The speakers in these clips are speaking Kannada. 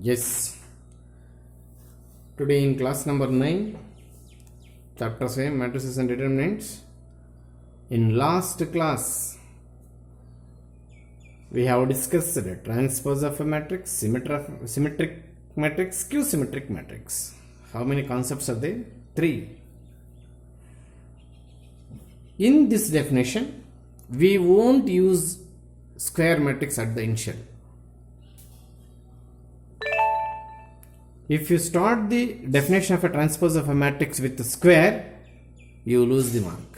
Yes, today in class number 9, chapter 7, matrices and determinants. In last class, we have discussed the transpose of a matrix, symmetric matrix, skew-symmetric matrix. How many concepts are there? 3. In this definition, we won't use square matrix at the initial. If you start the definition of a transpose of a matrix with a square, you lose the mark.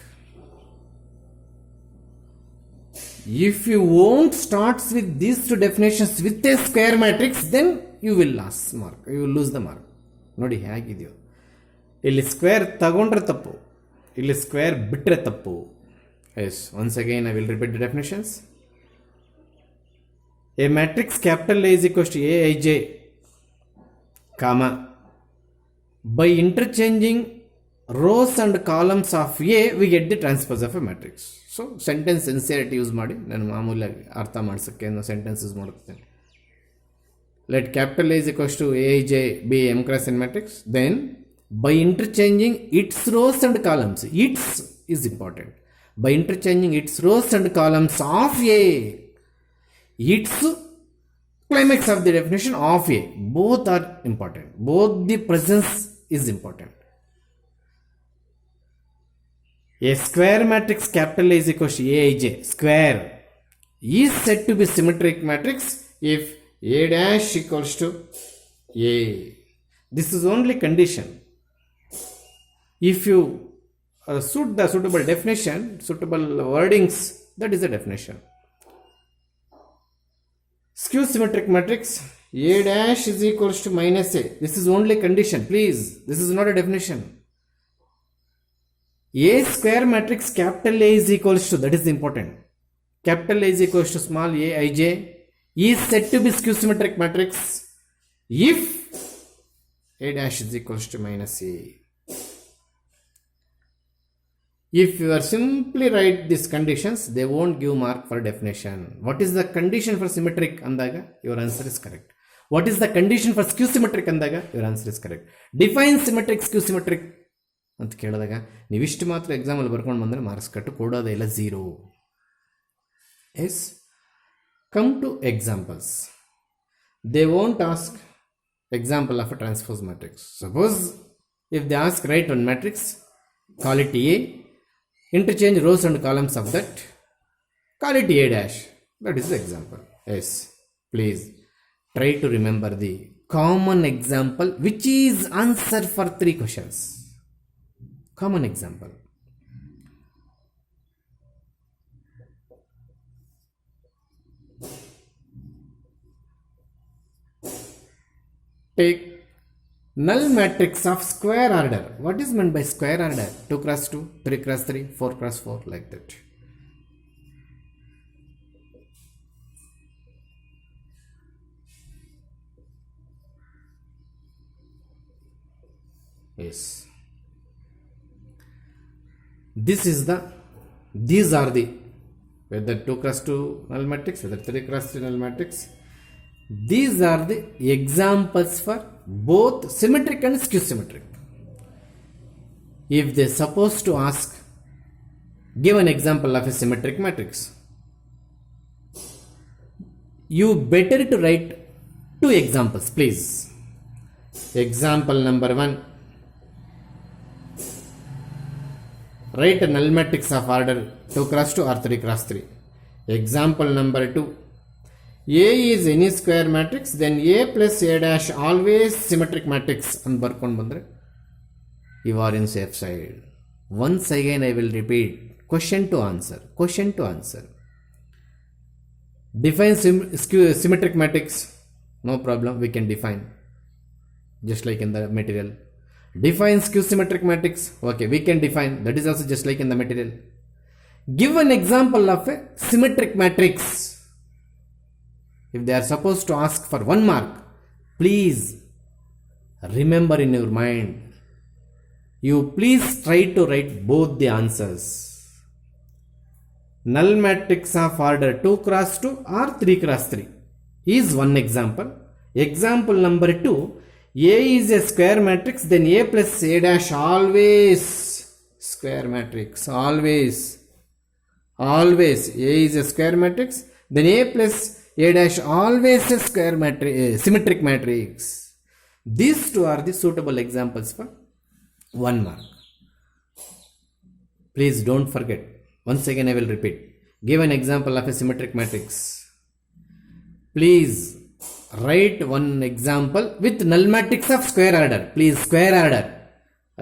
If you won't start with these two definitions with a square matrix, then you will lose mark. You will lose the mark. ನೋಡಿ ಹೇಗಿದೆಯೋ ಇಲ್ಲಿ ಸ್ಕ್ವೇರ್ ತಗೊಂಡ್ರೆ ತಪ್ಪು, ಇಲ್ಲಿ ಸ್ಕ್ವೇರ್ ಬಿಟ್ಟರೆ ತಪ್ಪು. Yes, once again I will repeat the definitions. A matrix capital A is equals to Aij, comma, by interchanging rows and columns of A, we get the transpose of a matrix. So, sentence sincerity use ಮಾಡಿ ನಾನು ಮಾಮೂಲಿಯಾಗಿ ಅರ್ಥ ಮಾಡಿಸೋಕ್ಕೆ ಸೆಂಟೆನ್ಸ್ ಯೂಸ್ ಮಾಡುತ್ತೇನೆ. Let capital A is equals to Aij be M cross N matrix. Then, by interchanging its rows and columns, its is important. By interchanging its rows and columns of A, its climax of the definition of A, both are important. Both the presence is important. A square matrix capital A is equals to Aij square is said to be symmetric matrix if A dash equals to A. This is only condition. If you suit the suitable definition, suitable wordings, that is the definition. Skew symmetric matrix A dash is equals to minus A. This is only condition, please. This is not a definition. A square matrix capital A is equals to, that is important. Capital A is equals to small a ij is said to be skew symmetric matrix if A dash is equals to minus A. If you are simply write these conditions, they won't give mark for definition. What is the condition for symmetric andaga? Your answer is correct. What is the condition for skew symmetric andaga? Your answer is correct. Define symmetric, skew symmetric ಅಂತ ಕೇಳಿದಾಗ ನೀವಿಷ್ಟು ಮಾತ್ರ ಎಕ್ಸಾಮಲ್ಲಿ ಬರ್ಕೊಂಡು ಬಂದರೆ ಮಾರ್ಕ್ಸ್ ಕಟ್ಟು ಕೊಡೋದೇ ಇಲ್ಲ, 0. Yes, come to examples. They won't ask example of a transpose matrix. Suppose if they ask write one matrix, call it A, interchange rows and columns of that, call it A dash. That is the example. Yes, please try to remember the common example which is answer for 3 questions. Common example. Take null matrix of square order. What is meant by square order? 2 cross 2, 3 cross 3, 4 cross 4, like that. Yes. These are the, whether 2 cross 2 null matrix, whether 3 cross 3 null matrix. These are the examples for both symmetric and skew symmetric. If they are supposed to ask, give an example of a symmetric matrix, you better to write 2 examples, please. Example number 1. Write a null matrix of order 2 cross 2 or 3 cross 3. Example number 2. A is any square matrix, then A plus A dash always symmetric matrix. And ಬರ್ಕೊಂಡು ಬಂದರೆ you are in safe side. Once again I will repeat. Question to answer. Question to answer. Define symmetric matrix. No problem. We can define. Just like in the material. Define skew symmetric matrix. Okay, we can define. That is also just like in the material. Give an example of a symmetric matrix. If they are supposed to ask for 1 mark, please remember in your mind. You please try to write both the answers. null matrix of order 2 cross 2 or 3 cross 3 is one example. Example number 2, A is a square matrix, then A plus A dash always square matrix, always A is a square matrix, then A plus A dash always a square matrix, symmetric matrix. These two are the suitable examples for 1 mark. Please don't forget. Once again I will repeat. Give an example of a symmetric matrix. Please write one example with null matrix of square order. Please, square order.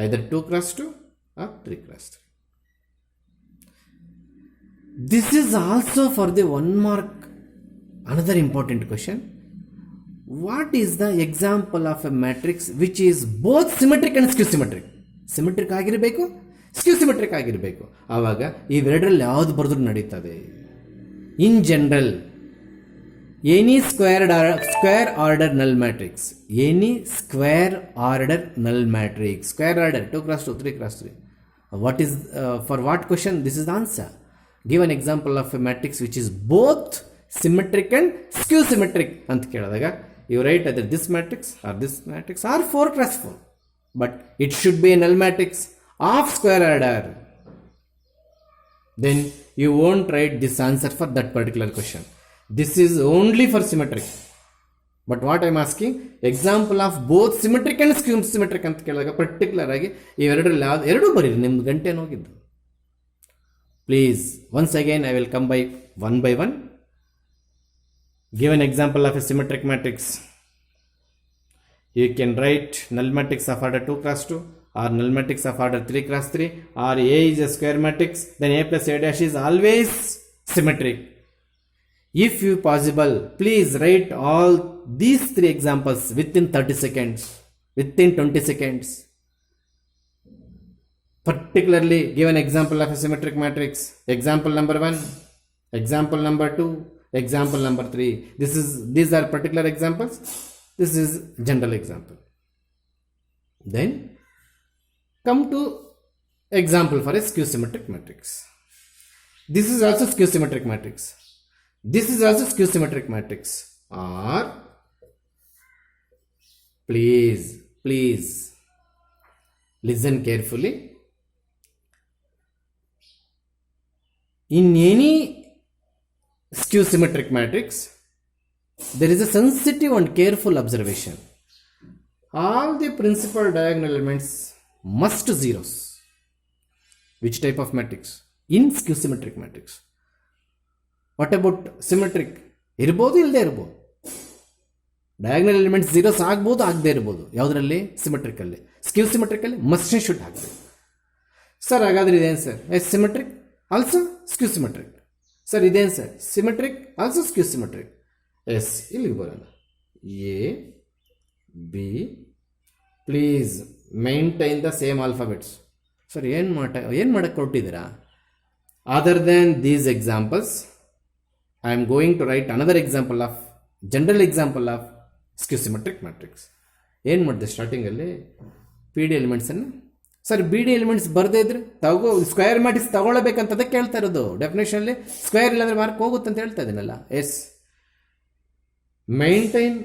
Either 2 cross 2 or 3 cross 3. This is also for the 1 mark. Another important question. What is the example of a matrix which is both symmetric and skew symmetric? Symmetric ಆಗಿರಬೇಕು, ಸ್ಕ್ಯೂ ಸಿಮೆಟ್ರಿಕ್ ಆಗಿರಬೇಕು. ಆವಾಗ ಇವೆರಡರಲ್ಲಿ ಯಾವುದು ಬರೆದ್ರೂ ನಡೀತದೆ. In general any square order ನಲ್ ಮ್ಯಾಟ್ರಿಕ್ಸ್, ಎನಿ ಸ್ಕ್ವೇರ್ ಆರ್ಡರ್ ನಲ್ matrix, square order 2 cross 2 3 cross 3. What is for what question? This is the answer. Give an example of a matrix which is both symmetric and skew symmetric ಅಂತ ಕೇಳಿದಾಗ you write either this matrix or 4 cross 4, but it should be a null matrix of square order. Then you won't write this answer for that particular question. This is only for symmetric. But what I am asking, example of both symmetric and skew symmetric ಅಂತ ಕೇಳಿದಾಗ ಪರ್ಟಿಕ್ಯುಲರ್ ಆಗಿ ಇವೆರಡರಲ್ಲಿ ಎರಡೂ ಬರೀರಿ, ನಿಮ್ದು ಗಂಟೆ ಹೋಗಿದ್ದು. Please, once again I will come by one. Give an example of a symmetric matrix. You can write null matrix of order 2 cross 2 or null matrix of order 3 cross 3, or A is a square matrix, then A plus A dash is always symmetric. If you possible, please write all these 3 examples within 30 seconds, within 20 seconds. Particularly give an example of a symmetric matrix. Example number 1, example number 2, example number 3. These are particular examples. This is general example. Then come to example for a skew symmetric matrix. This is also skew symmetric matrix. This is also skew symmetric matrix. Or please listen carefully. In any skew symmetric matrix, there is a sensitive and careful observation. All the principal diagonal elements must zeros. Which type of matrix? In skew symmetric matrix. What about symmetric? ಇರ್ಬೋದು ಇಲ್ಲದೆ ಇರ್ಬೋದು. ಡಯಾಗ್ನಲ್ ಎಲಿಮೆಂಟ್ಸ್ ಝೀರೋಸ್ ಆಗ್ಬೋದು, ಆಗದೆ ಇರ್ಬೋದು. ಯಾವುದರಲ್ಲಿ? ಸಿಮೆಟ್ರಿಕಲ್ಲಿ. ಸ್ಕ್ಯೂ ಸಿಮೆಟ್ರಿಕಲ್ಲಿ ಮಸ್ಟ್ ಶುಡ್ ಆಗಬೇಕು. ಸರ್ ಹಾಗಾದ್ರೆ ಇದೇನು sir? Yes symmetric also skew symmetric. Sir ಇದೇನು sir? Symmetric also skew symmetric. Yes, ಇಲ್ಲಿಗೆ ಬರೋಣ. A B, please maintain the same alphabets. Sir ಏನು ಮಾಡಕ್ಕೆ ಕೊಟ್ಟಿದ್ದೀರಾ? Other then these examples, I am going to write another example of general example of skew symmetric matrix. ಏನು ಮಾಡಿದೆ ಸ್ಟಾರ್ಟಿಂಗಲ್ಲಿ? ಪಿ ಡಿ ಎಲಿಮೆಂಟ್ಸನ್ನು. ಸರ್ ಬಿ ಡಿ ಎಲಿಮೆಂಟ್ಸ್ ಬರದೇ ಇದ್ರೆ ಸ್ಕ್ವೇರ್ ಮ್ಯಾಟ್ರಿಕ್ಸ್ ತಗೊಳ್ಳಬೇಕಂತ ಅದಕ್ಕೆ ಹೇಳ್ತಾ ಇರೋದು. ಡೆಫಿನೇಷನಲ್ಲಿ ಸ್ಕ್ವೇರ್ ಇಲ್ಲಾಂದ್ರೆ ಮಾರ್ಕ್ ಹೋಗುತ್ತೆ ಅಂತ ಹೇಳ್ತಾ ಇದ್ದೀನಲ್ಲ. Yes, maintain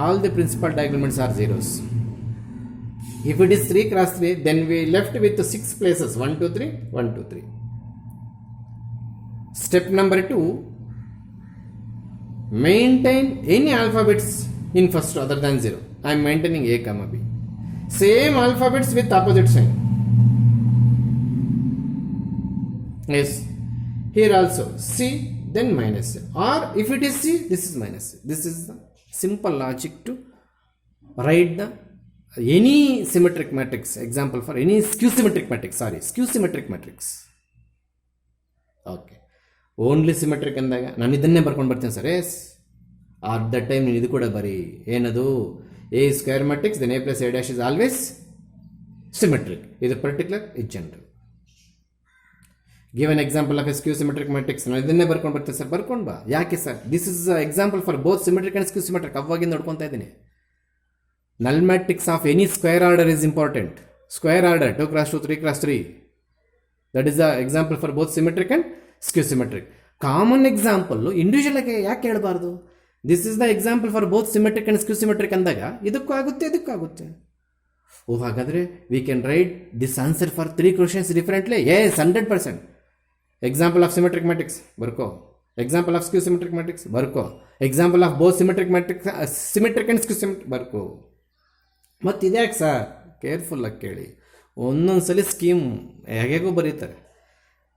all the principal diagonals are zeros. If it is 3 cross 3, then we left with 6 places, 1 2 3 1 2 3. Step number 2, maintain any alphabets in first other than 0. I am maintaining A comma B. Same alphabets with opposite sign. Yes, here also C, then minus C. Or if it is C, this is minus C. This is the simple logic to write the any symmetric matrix. Example for any skew symmetric matrix. Skew symmetric matrix. Okay. Only symmetric ಅಂದಾಗ ನಾನು ಇದನ್ನೇ ಬರ್ಕೊಂಡು ಬರ್ತೀನಿ sir. Yes, at the time ನೀನು ಇದು ಕೂಡ ಬರೀ. ಏನದು? A square matrix, then A plus A dash is always symmetric. ಇದು ಪರ್ಟಿಕ್ಯುಲರ್, ಇದು general. Give an example of a skew symmetric matrix. ನಾನು ಇದನ್ನೇ ಬರ್ಕೊಂಡು ಬರ್ತೀನಿ ಸರ್. ಬರ್ಕೊಂಡು ಬಾ. ಯಾಕೆ sir? This is example for both symmetric and skew symmetric. ಅವಾಗಿಂದ ನೋಡ್ಕೊತಾ ಇದ್ದೀನಿ. Null matrix of any square order is important. Square order 2 cross 2 3 cross 3. That is the example for both symmetric and skew symmetric. Common example individual ಆಗಿ ಯಾಕೆ ಹೇಳ್ಬಾರ್ದು? This is the example for both symmetric and skew symmetric ಅಂದಾಗ ಇದಕ್ಕೂ ಆಗುತ್ತೆ ಇದಕ್ಕೂ ಆಗುತ್ತೆ. ಓ ಹಾಗಾದರೆ we can write this answer for 3 questions differently. Yes 100%. Example of symmetric matrix ಬರ್ಕೋ, example of skew symmetric matrix ಬರ್ಕೋ, example of both symmetric matrix symmetric and skew symmetric ಬರ್ಕೋ. ಮತ್ತು ಇದ್ಯಾಕೆ ಸರ್, ಕೇರ್ಫುಲ್ಲಾಗಿ ಕೇಳಿ, ಒಂದೊಂದು ಸಲ ಸ್ಕೀಮ್ ಹೇಗೇಗೋ ಬರೀತಾರೆ.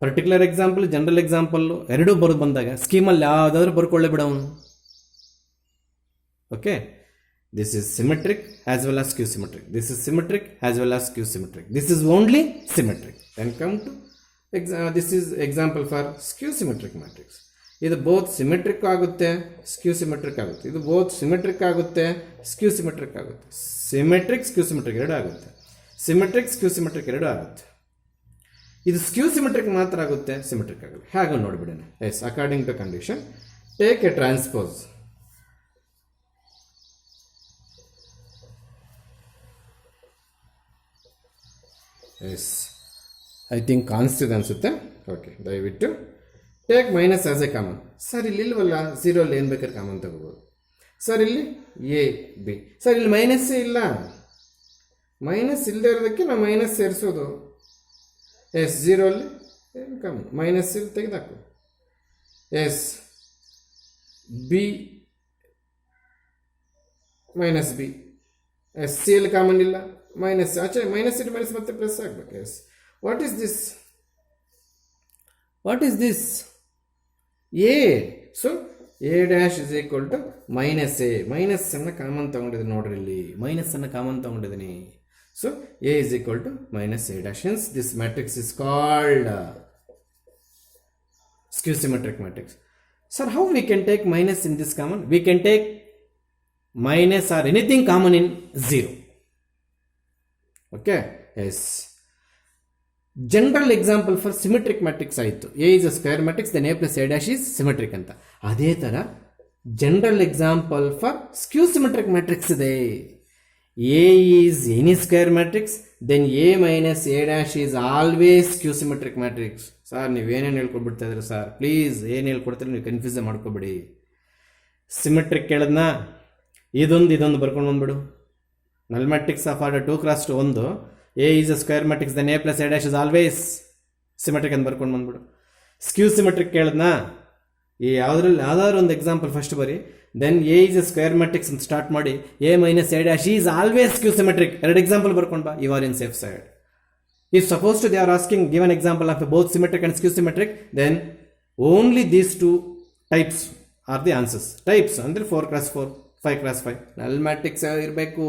ಪರ್ಟಿಕ್ಯುಲರ್ ಎಕ್ಸಾಂಪಲ್, ಜನರಲ್ ಎಕ್ಸಾಂಪಲ್ಲು ಎರಡೂ ಬರೋದು ಬಂದಾಗ ಸ್ಕೀಮಲ್ಲಿ ಯಾವುದಾದ್ರೂ ಬರ್ಕೊಳ್ಳೆ ಬಿಡೋನು. Okay, this is symmetric as well as skew symmetric, this is symmetric as well as skew symmetric, this is only symmetric. Then come to this is example for skew symmetric matrix. ಇದು ಬೋತ್ ಸಿಮೆಟ್ರಿಕ್ ಆಗುತ್ತೆ, ಸ್ಕ್ಯೂ ಸಿಮೆಟ್ರಿಕ್ ಆಗುತ್ತೆ. ಇದು ಬೋತ್ ಸಿಮೆಟ್ರಿಕ್ ಆಗುತ್ತೆ, ಸ್ಕ್ಯೂ ಸಿಮೆಟ್ರಿಕ್ ಆಗುತ್ತೆ. ಸಿಮೆಟ್ರಿಕ್ ಸ್ಕ್ಯೂ ಸಿಮೆಟ್ರಿಕ್ ಎರಡು ಆಗುತ್ತೆ, ಸಿಮೆಟ್ರಿಕ್ ಸ್ಕ್ಯೂ ಸಿಮೆಟ್ರಿಕ್ ಎರಡು ಆಗುತ್ತೆ. ಇದು ಸ್ಕ್ಯೂ ಸಿಮೆಟ್ರಿಕ್ ಮಾತ್ರ ಆಗುತ್ತೆ, ಸಿಮೆಟ್ರಿಕ್ ಆಗುತ್ತೆ. ಹೇಗೆ ನೋಡಿಬಿಡೋಣ. Yes, according to condition take a transpose. Yes, I think ಕಾಣಿಸ್ತಿದೆ ಅನಿಸುತ್ತೆ. ಓಕೆ, ದಯವಿಟ್ಟು take minus as a common. Sir ಇಲ್ಲಿ ಇಲ್ವಲ್ಲ, ಝೀರೋಲ್ಲಿ ಏನು ಬೇಕಾದ್ರೆ ಕಾಮನ್ ತಗೋಬೋದು. ಸರ್ ಇಲ್ಲಿ ಎ ಬಿ, ಸರ್ ಇಲ್ಲಿ ಮೈನಸ್ಸೇ ಇಲ್ಲ. ಮೈನಸ್ ಇಲ್ಲದೆ ಇರೋದಕ್ಕೆ ನಾವು ಮೈನಸ್ ಸೇರಿಸೋದು. ಎಸ್, ಝೀರೋಲ್ಲಿ ಏನು ಕಾಮನ್, ಮೈನಸ್ ಇಲ್ಲಿ ತೆಗೆದಾಕು. Yes, B minus B. Yes, C ಅಲ್ಲಿ ಕಾಮನ್ ಇಲ್ಲ, ಮೈನಸ್ ಆಚೆ ಮೈನಸ್ ಇಟ್ಟು ಮೈನಸ್ ಮತ್ತೆ ಪ್ಲಸ್ ಆಗಬೇಕು. Yes, what is this, what is this? A. So A dash is equal to minus A. ಮೈನಸ್ಸನ್ನು ಕಾಮನ್ ತೊಗೊಂಡಿದ್ದೀನಿ ನೋಡ್ರಿ, ಇಲ್ಲಿ ಮೈನಸ್ಸನ್ನು ಕಾಮನ್ ತೊಗೊಂಡಿದ್ದೀನಿ. So A is equal to minus A dash. Hence this matrix is called skew symmetric matrix. Sir, how we can take minus in this common? We can take minus or anything common in 0. Okay, yes. General example for symmetric matrix ಆಯಿತು. A is a square matrix, then A plus A dash is symmetric ಅಂತ. ಅದೇ ಥರ general example for skew symmetric matrix ಇದೆ. A is any square matrix, then A minus A dash is always skew symmetric matrix. Sir ನೀವೇನೇನು ಹೇಳ್ಕೊಡ್ಬಿಡ್ತಾ ಇದ್ರಿ ಸರ್, ಪ್ಲೀಸ್ ಏನು ಹೇಳ್ಕೊಡ್ತೀರಿ ನೀವು ಕನ್ಫ್ಯೂಸ್ ಮಾಡ್ಕೊಬೇಡಿ. ಸಿಮೆಟ್ರಿಕ್ ಕೇಳಿದ್ನ ಇದೊಂದು ಬರ್ಕೊಂಡು ಬಂದ್ಬಿಡು. ನಲ್ ಮ್ಯಾಟ್ರಿಕ್ಸ್ ಆಫ್ ಆರ್ಡರ್ 2x2 ಒಂದು, A is a square matrix, then A plus A dash is always symmetric ಅಂತ ಬರ್ಕೊಂಡು ಬಂದ್ಬಿಡು. ಸ್ಕ್ಯೂ ಸಿಮೆಟ್ರಿಕ್ ಕೇಳಿದ್ನ ಈ ಯಾವ್ದಾದ್ರು ಒಂದು ಎಕ್ಸಾಂಪಲ್ ಫಸ್ಟ್ ಬರಿ, then A is a square matrix ಅಂತ ಸ್ಟಾರ್ಟ್ ಮಾಡಿ A minus A dash is always skew symmetric, ಎರಡು ಎಕ್ಸಾಂಪಲ್ ಬರ್ಕೊಂಡು ಬಾ. You are in safe side. If supposed to they are asking given example of both symmetric and skew symmetric, then only these two types are the answers. Types andre 4x4, 5x5 null matrix irbeku.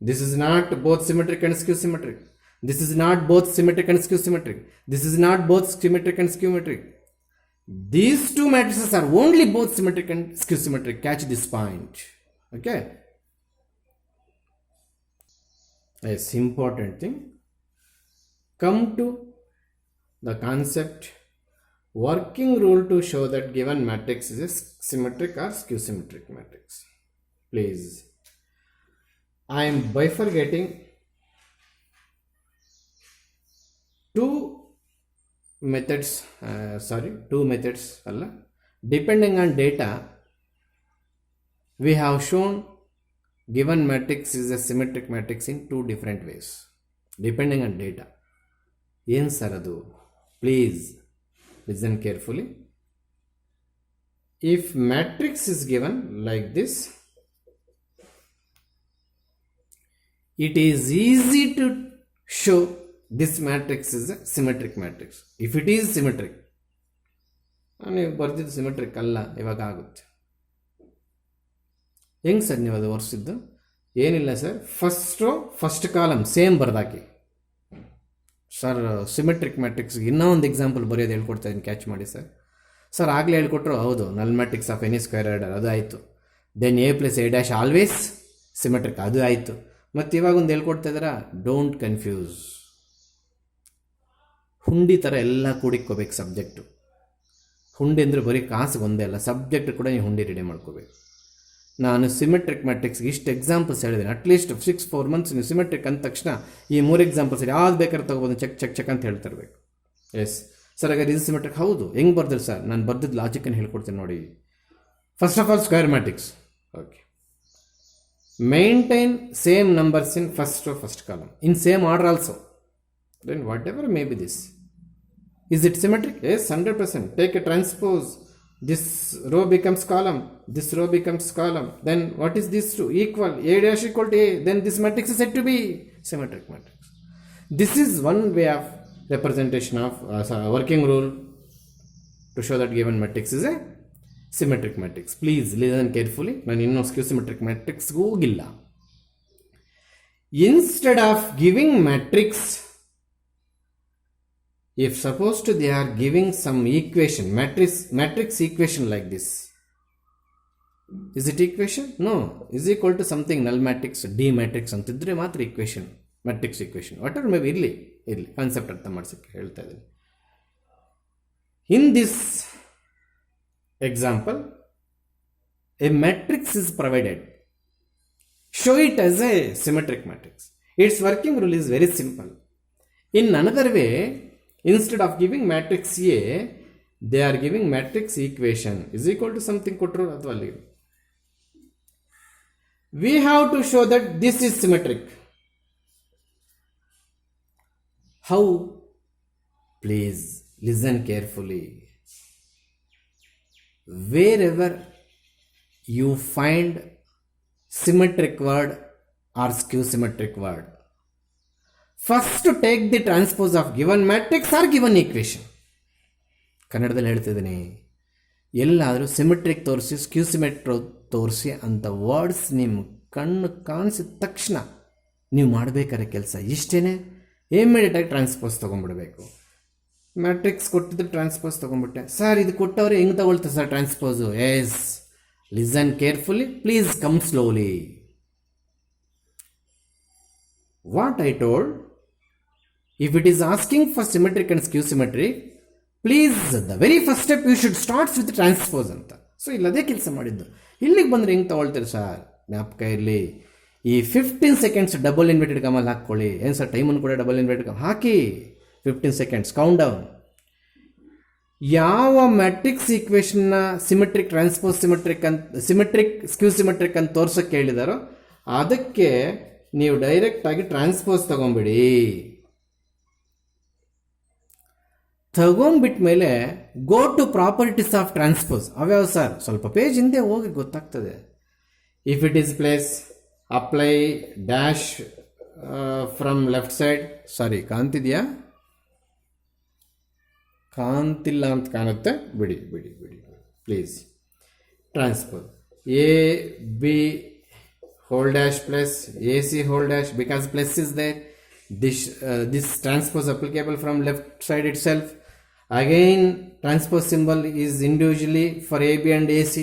This is not both symmetric and skew symmetric. This is not both symmetric and skew symmetric. This is not both symmetric and skew symmetric. These two matrices are only both symmetric and skew symmetric. Catch this point. Okay. Yes, important thing. Come to the concept working rule to show that given matrix is a symmetric or skew symmetric matrix. Please, I am bifurcating two methods alla. Depending on data, we have shown given matrix is a symmetric matrix in two different ways. Depending on data. ಏನು ಸರ್ ಅದು? Please listen carefully. If matrix is given like this, it is easy to show this matrix is a symmetric matrix. If it is symmetric, ನೀವು ಬರ್ದಿದ್ದು ಸಿಮೆಟ್ರಿಕ್ ಅಲ್ಲ ಇವಾಗ ಆಗುತ್ತೆ. ಹೆಂಗೆ ಸರ್ ನೀವು ಅದು ಒರೆಸಿದ್ದು? ಏನಿಲ್ಲ ಸರ್, ಫಸ್ಟ್ ಕಾಲಮ್ ಸೇಮ್ ಬರ್ದಾಕಿ. ಸರ್ ಸಿಮೆಟ್ರಿಕ್ ಮ್ಯಾಟ್ರಿಕ್ಸ್ಗೆ ಇನ್ನೂ ಒಂದು ಎಕ್ಸಾಂಪಲ್ ಬರೆಯೋದು ಹೇಳ್ಕೊಡ್ತಾ ಇದ್ದೀನಿ, ಕ್ಯಾಚ್ ಮಾಡಿ ಸರ್. ಸರ್ ಆಗಲೇ ಹೇಳ್ಕೊಟ್ರು, ಹೌದು, null matrix of any square order ಅದು ಆಯಿತು. Then A plus A dash always symmetric ಅದು ಆಯಿತು. ಮತ್ತು ಇವಾಗ ಒಂದು ಹೇಳ್ಕೊಡ್ತಾ ಇದ್ದೀರಾ, ಡೋಂಟ್ ಕನ್ಫ್ಯೂಸ್. ಹುಂಡಿ ಥರ ಎಲ್ಲ ಕೂಡಿಕ್ಕೋಬೇಕು ಸಬ್ಜೆಕ್ಟು. ಹುಂಡಿ ಅಂದರೆ ಬರೀ ಕಾಸಿಗೆ ಒಂದೇ ಅಲ್ಲ, ಸಬ್ಜೆಕ್ಟ್ ಕೂಡ ನೀವು ಹುಂಡಿ ರೆಡಿ ಮಾಡ್ಕೋಬೇಕು. ನಾನು ಸಿಮೆಟ್ರಿಕ್ ಮ್ಯಾಟ್ರಿಕ್ಸ್ಗೆ ಇಷ್ಟು ಎಕ್ಸಾಂಪಲ್ಸ್ ಹೇಳಿದ್ದೀನಿ. ಅಟ್ಲೀಸ್ಟ್ 6-4 ಮಂತ್ಸ್ ನೀವು ಸಿಮೆಟ್ರಿಕ್ ಅಂದ ತಕ್ಷಣ ಈ 3 ಎಕ್ಸಾಂಪಲ್ಸ್ ಯಾವ್ದು ಬೇಕಾದ್ರೆ ತಗೋಬೋದು, ಚೆಕ್ ಅಂತ ಹೇಳ್ತಿರ್ಬೇಕು. ಎಸ್ ಸರ್, ಹಾಗಾದ್ರೆ ಇದು ಸಿಮೆಟ್ರಿಕ್ ಹೌದು, ಹೆಂಗೆ ಬರ್ದಿರಿ ಸರ್? ನಾನು ಬರ್ದಿದ್ದು ಲಾಜಿಕನ್ನು ಹೇಳ್ಕೊಡ್ತೀನಿ ನೋಡಿ. First of all, square matrix. Okay. Maintain same numbers in first row, first column. In same order also. Then whatever may be this. Is it symmetric? Yes, 100%. Take a transpose. This row becomes column. This row becomes column. Then what is this two? Equal. A dash equal to A. Then this matrix is said to be symmetric matrix. This is one way of representation of working rule to show that given matrix is a symmetric matrix. Please listen carefully. ನಾನು ಇನ್ನೂ skew symmetric matrix ಹೋಗಿಲ್ಲ. Instead of giving matrix, if supposed to they are giving some equation, matrix equation like this. Is it equation? No. Is equal to something null matrix, D matrix ಅಂತಿದ್ರೆ ಮಾತ್ರ equation, matrix equation. Whatever may be ಇರಲಿ ಕಾನ್ಸೆಪ್ಟ್ ಅರ್ಥ ಮಾಡಿಸಕ್ಕೆ ಹೇಳ್ತಾ ಇದ್ದೀನಿ. In this example, a matrix is provided. Show it as a symmetric matrix. Its working rule is very simple. In another way, instead of giving matrix A, they are giving matrix equation is equal to something kotru athwa alli. We have to show that this is symmetric. How? Please listen carefully. Wherever you find symmetric word or skew symmetric word, first take the transpose of given matrix or given equation. ಕನ್ನಡದಲ್ಲಿ ಹೇಳ್ತಿದ್ದೀನಿ, ಎಲ್ಲಾದರೂ ಸಿಮೆಟ್ರಿಕ್ ತೋರಿಸಿ ಸ್ಕ್ಯೂ ಸಿಮೆಟ್ರಿಕ್ ತೋರಿಸಿ ಅಂತ ವರ್ಡ್ಸ್ ನಿಮ್ಮ ಕಣ್ಣು ಕಾಣಿಸಿದ ತಕ್ಷಣ ನೀವು ಮಾಡಬೇಕಾದ್ರೆ ಕೆಲಸ ಇಷ್ಟೇ, ಇಮಿಡಿಯೇಟಾಗಿ ಟ್ರಾನ್ಸ್ಪೋಸ್ ತೊಗೊಂಡ್ಬಿಡ್ಬೇಕು. ಮ್ಯಾಟ್ರಿಕ್ಸ್ ಕೊಟ್ಟಿದ್ದು ಟ್ರಾನ್ಸ್ಪೋಸ್ ತೊಗೊಂಡ್ಬಿಟ್ಟೆ. ಸರ್ ಇದು ಕೊಟ್ಟವ್ರೆ ಹೆಂಗೆ ತಗೊಳ್ತಾರೆ sir transpose? Yes, listen carefully, please come slowly. What I told, if it is asking for symmetric and skew symmetric, please the very first step you should start with transpose ಅಂತ. ಸೊ ಇಲ್ಲದೇ ಕೆಲಸ ಮಾಡಿದ್ದು. ಇಲ್ಲಿಗೆ ಬಂದರೆ ಹೆಂಗೆ ತಗೊಳ್ತೀರಿ ಸರ್? ಜ್ಞಾಪಕ ಇರಲಿ, ಈ 15 ಸೆಕೆಂಡ್ಸ್ ಡಬಲ್ ಇನ್ವರ್ಟೆಡ್ ಕಮಲ್ಲಿ ಹಾಕ್ಕೊಳ್ಳಿ. ಏನು ಸರ್ ಟೈಮನ್ನು ಕೂಡ ಡಬಲ್ ಇನ್ವರ್ಟೆಡ್ ಕಮ್ ಹಾಕಿ, 15 ಸೆಕೆಂಡ್ಸ್ ಕೌಂಟ್ ಡೌನ್. ಯಾವ ಮ್ಯಾಟ್ರಿಕ್ಸ್ ಈಕ್ವೇಷನ್ನ symmetric transpose symmetric skew symmetric ಅಂತ ತೋರ್ಸೋಕ್ಕೆ ಹೇಳಿದಾರೋ ಅದಕ್ಕೆ ನೀವು ಡೈರೆಕ್ಟಾಗಿ ಟ್ರಾನ್ಸ್ಪೋಸ್ ತಗೊಂಬಿಡಿ. ತಗೊಂಡ್ಬಿಟ್ಮೇಲೆ go to properties of transpose. ಅವ್ಯಾವ ಸರ್? ಸ್ವಲ್ಪ ಪೇಜ್ ಹಿಂದೆ ಹೋಗಿ ಗೊತ್ತಾಗ್ತದೆ. If it is place, apply dash from left side. Sorry, ಕಾಣ್ತಿದ್ಯಾ? ಕಾಣ್ತಿಲ್ಲ ಅಂತ ಕಾಣುತ್ತೆ, ಬಿಡಿ ಬಿಡಿ ಬಿಡಿ please. Transpose A B whole dash plus A C whole dash, because plus is there. This transpose applicable from left side itself. Again transpose symbol is individually for AB and AC.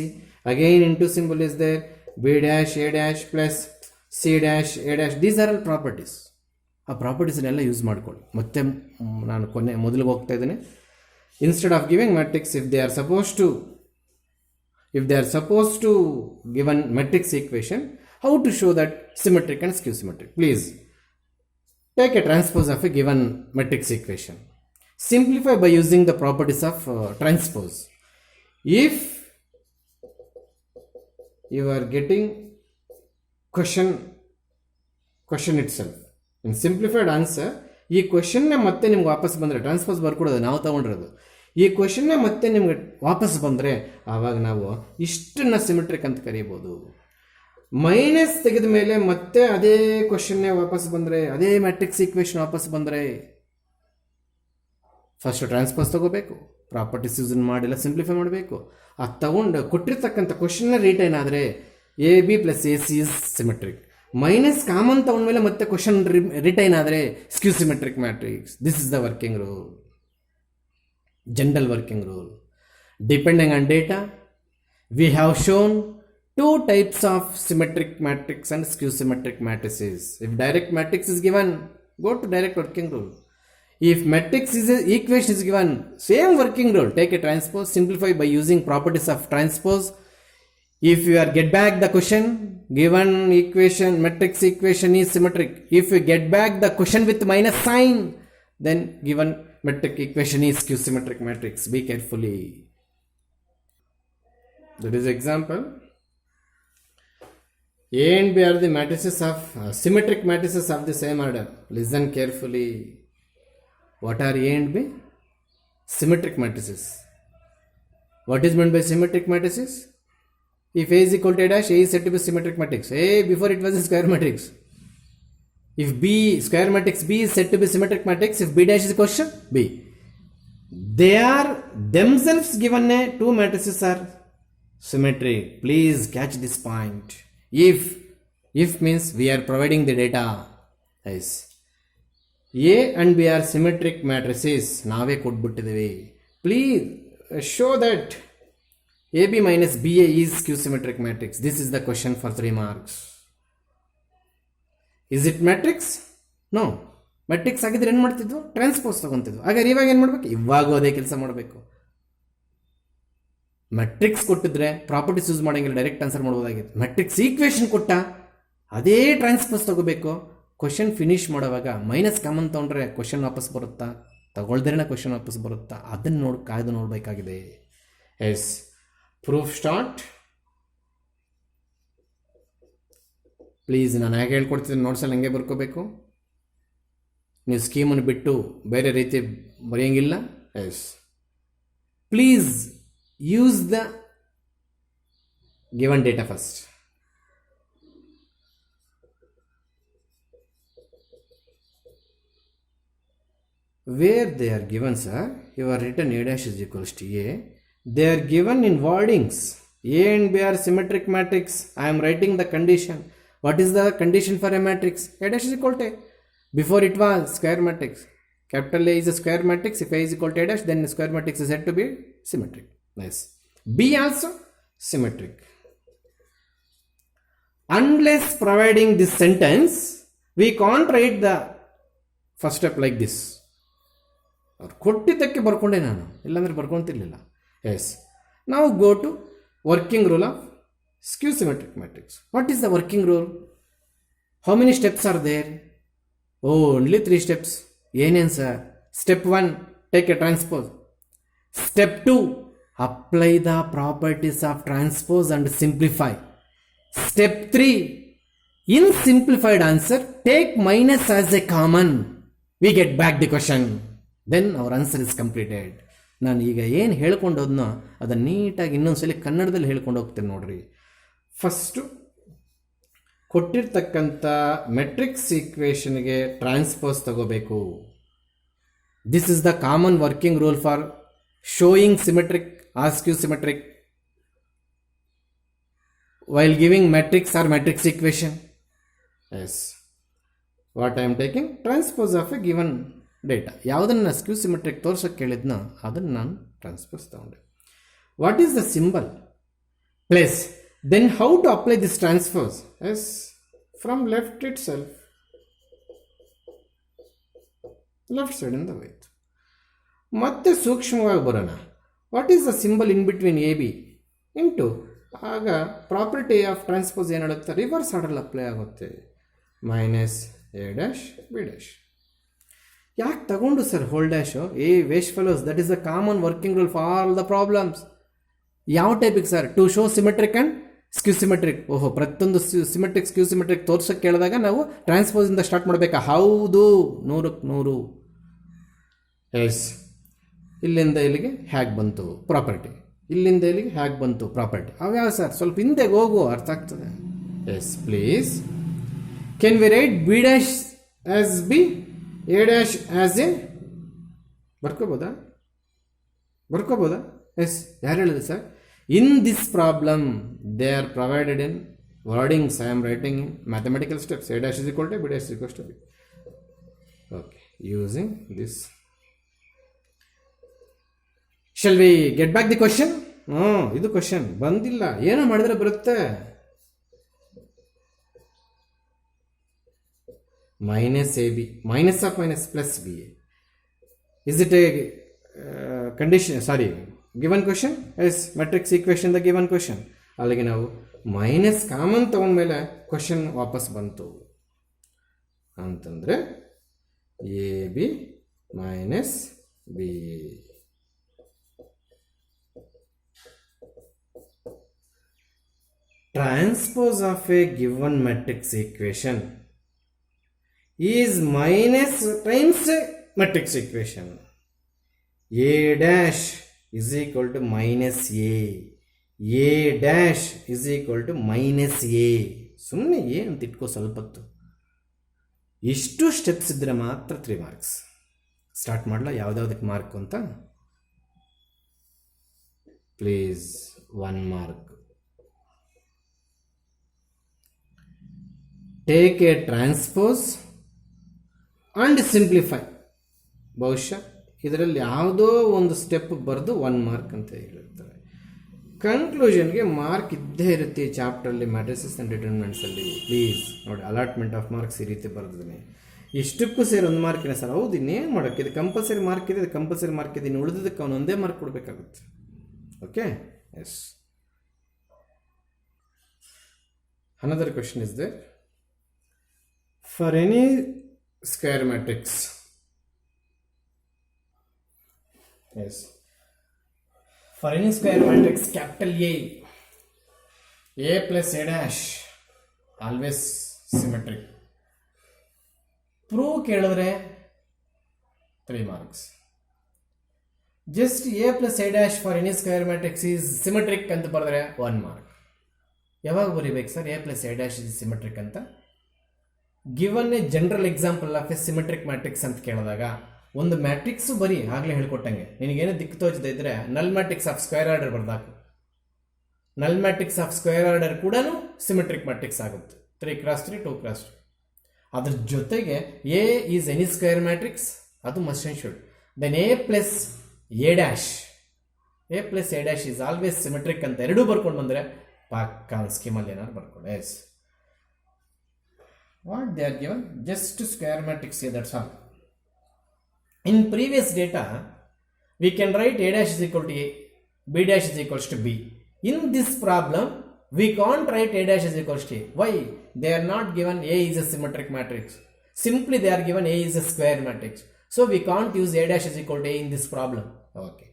Again into symbol is there, B dash A dash plus C dash A dash. These are all properties. ಆ ಪ್ರಾಪರ್ಟೀಸ್ನೆಲ್ಲ ಯೂಸ್ ಮಾಡ್ಕೊಳ್ಳಿ. ಮತ್ತೆ ನಾನು ಮೊದಲಿಗೆ ಹೋಗ್ತಾ ಇದ್ದೇನೆ. Instead of giving matrix, if they are supposed to given matrix equation, how to show that symmetric and skew symmetric? Please take a transpose of a given matrix equation. Simplify by using the properties of transpose. If you are getting question itself in simplified answer, ಈ ಕ್ವೆಶನ್ನೇ ಮತ್ತೆ ನಿಮ್ಗೆ ವಾಪಸ್ ಬಂದರೆ, ಟ್ರಾನ್ಸ್ಪೋಸ್ ಬರ್ಕೊಡೋದು ನಾವು ತಗೊಂಡಿರೋದು, ಈ ಕ್ವೆಶನ್ನೇ ಮತ್ತೆ ನಿಮ್ಗೆ ವಾಪಸ್ ಬಂದರೆ ಆವಾಗ ನಾವು ಇಷ್ಟನ್ನ ಸಿಮೆಟ್ರಿಕ್ ಅಂತ ಕರೀಬೋದು. ಮೈನಸ್ ತೆಗೆದ ಮೇಲೆ ಮತ್ತೆ ಅದೇ ಕ್ವಶನ್ನೇ ವಾಪಸ್ ಬಂದರೆ, ಅದೇ ಮ್ಯಾಟ್ರಿಕ್ಸ್ ಈಕ್ವೇಷನ್ ವಾಪಸ್ ಬಂದರೆ ಫಸ್ಟ್ ಟ್ರಾನ್ಸ್ಪೋಸ್ ತಗೋಬೇಕು, ಪ್ರಾಪರ್ಟೀಸ್ ಯೂಸ್ ಮಾಡಿಲ್ಲ ಸಿಂಪ್ಲಿಫೈ ಮಾಡಬೇಕು. ಅದು ತಗೊಂಡು ಕೊಟ್ಟಿರ್ತಕ್ಕಂಥ ಕ್ವಶನ್ನ ರಿಟೈನ್ ಆದರೆ A B plus A C is symmetric. Minus common ತಗೊಂಡ್ಮೇಲೆ ಮತ್ತೆ ಕ್ವಶನ್ ರಿಟೈನ್ ಆದರೆ skew symmetric matrix. This is the working rule, general working rule. Depending on data, we have shown two types of symmetric matrix and skew symmetric matrices. If direct matrix is given, go to direct working rule. If matrix is equation is given, same working rule, take a transpose, simplify by using properties of transpose. If you are get back the question, given equation, matrix equation is symmetric. If you get back the question with minus sign, then given matrix equation is skew symmetric matrix. Be carefully. That is example. A and B are the matrices of symmetric matrices of the same order. Listen carefully. What are A and B? Symmetric matrices. What is meant by symmetric matrices? If A is equal to A dash, A is said to be symmetric matrix. A before it was a square matrix. If B square matrix B is said to be symmetric matrix, if B dash is a question B. They are themselves given a two matrices are symmetric. Please catch this point. If means we are providing the data. Yes. A and B are symmetric matrices. ನಾವೇ ಕೊಟ್ಬಿಟ್ಟಿದ್ದೀವಿ. Please show that AB minus BA is Q symmetric matrix. This is the question for 3 marks. Is it matrix? No. Matrix ಆಗಿದ್ರೆ ಏನು ಮಾಡ್ತಿದ್ವು? ಟ್ರಾನ್ಸ್ಪೋಸ್ ತಗೊಂತಿದ್ವು. ಹಾಗಾದ್ರೆ ಇವಾಗ ಏನು ಮಾಡಬೇಕು? ಇವಾಗೂ ಅದೇ ಕೆಲಸ ಮಾಡಬೇಕು. ಮ್ಯಾಟ್ರಿಕ್ಸ್ ಕೊಟ್ಟಿದ್ರೆ ಪ್ರಾಪರ್ಟೀಸ್ ಯೂಸ್ ಮಾಡಂಗಿಲ್ಲ, ಡೈರೆಕ್ಟ್ ಆನ್ಸರ್ ಮಾಡ್ಬೋದಾಗಿತ್ತು. ಮ್ಯಾಟ್ರಿಕ್ಸ್ ಈಕ್ವೇಷನ್ ಕೊಟ್ಟ ಅದೇ ಟ್ರಾನ್ಸ್ಪೋಸ್ ತಗೋಬೇಕು. ಕ್ವಶನ್ ಫಿನಿಶ್ ಮಾಡುವಾಗ ಮೈನಸ್ ಕಾಮನ್ ತೊಗೊಂಡ್ರೆ ಕ್ವಶನ್ ವಾಪಸ್ ಬರುತ್ತಾ, ತಗೊಳ್ದೇನೆ ಕ್ವಶನ್ ವಾಪಸ್ ಬರುತ್ತಾ, ಅದನ್ನು ಕಾಯ್ದು ನೋಡಬೇಕಾಗಿದೆ. S, proof start. ಪ್ಲೀಸ್ ನಾನು ಹೇಗೆ ಹೇಳ್ಕೊಡ್ತಿದ್ದೀನಿ ನೋಟ್ಸಲ್ಲಿ ಹಂಗೆ ಬರ್ಕೋಬೇಕು. ನೀವು ಸ್ಕೀಮನ್ನು ಬಿಟ್ಟು ಬೇರೆ ರೀತಿ ಬರೆಯೋಂಗಿಲ್ಲ. Yes, please use the given data first. Where they are given, sir, you are written A dash is equals to A. They are given in wordings. A and B are symmetric matrix. I am writing the condition. What is the condition for a matrix? A dash is equal to A. Before it was square matrix. Capital A is a square matrix. If A is equal to A dash, then the square matrix is said to be symmetric. Nice. B also symmetric. Unless providing this sentence, we can't write the first step like this. ಅವ್ರು ಕೊಟ್ಟಿದ್ದಕ್ಕೆ ಬರ್ಕೊಂಡೆ ನಾನು, ಇಲ್ಲಾಂದರೆ ಬರ್ಕೊತಿರ್ಲಿಲ್ಲ. ಎಸ್, ನಾವು go to working rule of skew symmetric matrix. What is the working rule? How many steps are there? Only 3 steps. ಏನೇನು ಸರ್? Step 1, take a transpose. Step 2, apply the properties of transpose and simplify. Step 3, in simplified answer take minus as a common. We get back the question. Then our answer is completed. ನಾನು ಈಗ ಏನು ಹೇಳ್ಕೊಂಡೋದ್ನೋ ಅದನ್ನು ನೀಟಾಗಿ ಇನ್ನೊಂದ್ಸಲಿ ಕನ್ನಡದಲ್ಲಿ ಹೇಳ್ಕೊಂಡು ಹೋಗ್ತೇನೆ ನೋಡ್ರಿ. ಫಸ್ಟು ಕೊಟ್ಟಿರ್ತಕ್ಕಂಥ ಮೆಟ್ರಿಕ್ಸ್ ಈಕ್ವೇಷನ್ಗೆ ಟ್ರಾನ್ಸ್ಪೋಸ್ ತಗೋಬೇಕು. This is the common working rule for showing symmetric or skew symmetric while giving matrix or matrix equation. Yes, what I am taking transpose of a given data. ಯಾವುದನ್ನು ಸ್ಕ್ಯೂ ಸಿಮೆಟ್ರಿಕ್ ತೋರ್ಸೋಕ್ಕೆ ಕೇಳಿದ್ನೋ ಅದನ್ನು ನಾನು ಟ್ರಾನ್ಸ್ಪೋಸ್ ತಗೊಂಡೆ. What is the symbol? Place. Then how to apply this transpose? Yes, from left itself, left ಸೈಡಿಂದ ಹೋಯ್ತು. ಮತ್ತೆ ಸೂಕ್ಷ್ಮವಾಗಿ ಬರೋಣ. What is the symbol in between A B into, ಆಗ ಪ್ರಾಪರ್ಟಿ ಆಫ್ ಟ್ರಾನ್ಸ್ಪೋಸ್ ಏನು ಹೇಳುತ್ತೆ? ರಿವರ್ಸ್ ಆರ್ಡರ್ ಅಪ್ಲೈ ಆಗುತ್ತೆ. Minus A dash B dash. ಯಾಕೆ ತಗೊಂಡು sir whole dash? Waste fellows, that is the common working rule for all the problems. ಯಾವ ಟೈಪಿಗೆ sir? To show symmetric and skew symmetric. ಓಹೋ, ಪ್ರತಿಯೊಂದು ಸಿಮೆಟ್ರಿಕ್ ಸ್ಕ್ಯೂ ಸಿಮೆಟ್ರಿಕ್ ತೋರ್ಸೋಕ್ಕೆ ಕೇಳಿದಾಗ ನಾವು ಟ್ರಾನ್ಸ್ಪೋಸಿಂದ ಸ್ಟಾರ್ಟ್ ಮಾಡಬೇಕಾ? ಹೌದು, 100ಕ್ಕೆ 100. ಎಸ್, ಇಲ್ಲಿಂದ ಇಲ್ಲಿಗೆ ಹ್ಯಾಕ್ ಬಂತು ಪ್ರಾಪರ್ಟಿ, ಇಲ್ಲಿಂದ ಇಲ್ಲಿಗೆ ಹ್ಯಾಕ್ ಬಂತು ಪ್ರಾಪರ್ಟಿ. ಅವ್ಯಾವ ಸರ್? ಸ್ವಲ್ಪ ಹಿಂದೆಗೆ ಹೋಗು, ಅರ್ಥ ಆಗ್ತದೆ. Yes, please. Can we write B dash as B, A dash as A? ಬರ್ಕೋಬೋದಾ? ಎಸ್, ಯಾರು ಹೇಳಿದೆ sir? In this problem they are provided in wordings. I am writing in mathematical steps. A dash is equal to B dash is equal to B. Okay, using this shall we get back the question? ಇದು ಕ್ವಶನ್ ಬಂದಿಲ್ಲ, ಏನೋ ಮಾಡಿದ್ರೆ ಬರುತ್ತೆ. minus AB, minus of minus plus BA. Is it a condition? Sorry, given question? Yes, matrix equation the given question. ಅಲ್ಲಿಗೆ ನಾವು ಮೈನಸ್ ಕಾಮನ್ ತಗೊಂಡ್ಮೇಲೆ ಕ್ವಶನ್ ವಾಪಸ್ ಬಂತು ಅಂತಂದರೆ A B minus B A. transpose of a given matrix equation is minus times matrix equation. A dash is equal to minus A dash is equal to minus A. ಸುಮ್ಮನೆ ಎ ಅಂತ ಇಟ್ಕೋ ಸ್ವಲ್ಪತ್ತು. ಇಷ್ಟು ಸ್ಟೆಪ್ಸ್ ಇದ್ದರೆ ಮಾತ್ರ 3 ಮಾರ್ಕ್ಸ್. ಸ್ಟಾರ್ಟ್ ಮಾಡಲ ಯಾವುದ್ಯಾವುದಕ್ಕೆ ಮಾರ್ಕ್ ಅಂತ. Please 1 mark. Take a transpose and simplify. ಬಹುಶಃ ಇದರಲ್ಲಿ ಯಾವುದೋ ಒಂದು ಸ್ಟೆಪ್ ಬರೆದು 1 ಮಾರ್ಕ್ ಅಂತ ಹೇಳಿರ್ತಾರೆ. ಕನ್ಕ್ಲೂಷನ್ಗೆ ಮಾರ್ಕ್ ಇದ್ದೇ ಇರುತ್ತೆ ಈ ಚಾಪ್ಟ್ರಲ್ಲಿ, ಮ್ಯಾಟ್ರಿಸಸ್ ಆ್ಯಂಡ್ ಡಿಟರ್ಮಿನೆಂಟ್ಸಲ್ಲಿ. ಪ್ಲೀಸ್ ನೋಡಿ, ಅಲಾಟ್ಮೆಂಟ್ ಆಫ್ ಮಾರ್ಕ್ಸ್ ಈ ರೀತಿ ಬರೆದಿದ್ದೀನಿ. ಇಷ್ಟಕ್ಕೂ ಸೇರಿ 1 ಮಾರ್ಕಿನ ಸರ್. ಹೌದು, ಇನ್ನೇನು ಮಾಡೋಕ್ಕೆ, ಇದು ಕಂಪಲ್ಸರಿ ಮಾರ್ಕ್ ಇದೆ, ಇದು ಕಂಪಲ್ಸರಿ ಮಾರ್ಕ್ ಇದೆ. ಇನ್ನು ಉಳಿದಕ್ಕೆ ಅವನು ಒಂದೇ ಮಾರ್ಕ್ ಕೊಡಬೇಕಾಗುತ್ತೆ. Okay, yes. Another question is there. For any square matrix, yes, for any square matrix capital A plus A dash always symmetric. Prove ಕೇಳಿದ್ರೆ 3 marks. Just A plus A dash for any square matrix is symmetric ಅಂತ ಬರೆದ್ರೆ 1 mark. ಯಾವಾಗ ಬರೀಬೇಕು sir A plus A dash is symmetric ಅಂತ? Given a general example of a symmetric matrix ಅಂತ ಕೇಳಿದಾಗ ಒಂದು ಮ್ಯಾಟ್ರಿಕ್ಸು ಬರೀ ಆಗಲೇ ಹೇಳ್ಕೊಟ್ಟಂಗೆ, ನಿನಗೇನು ದಿಕ್ಕು ತೋಚದೇ ಇದ್ದರೆ null matrix of square order ಬರ್ದಾಕು. Null matrix of square order ಕೂಡ ಸಿಮೆಟ್ರಿಕ್ ಮ್ಯಾಟ್ರಿಕ್ಸ್ ಆಗುತ್ತೆ. 3x3 2x2. ಅದ್ರ ಜೊತೆಗೆ A is any square matrix, ಅದು must and should. Then A plus A dash is always symmetric ಅಂತ ಎರಡೂ ಬರ್ಕೊಂಡು ಬಂದರೆ ಪಕ್ಕ ಸ್ಕೀಮಲ್ಲಿ ಏನಾದ್ರು ಬರ್ಕೊಂಡು. Yes, what they are given, just square matrix, that's all. In previous data, we can write A dash is equal to A, B dash is equals to B. In this problem, we can't write A dash is equals to A. Why? They are not given A is a symmetric matrix. Simply they are given A is a square matrix. So we can't use A dash is equal to A in this problem. Okay.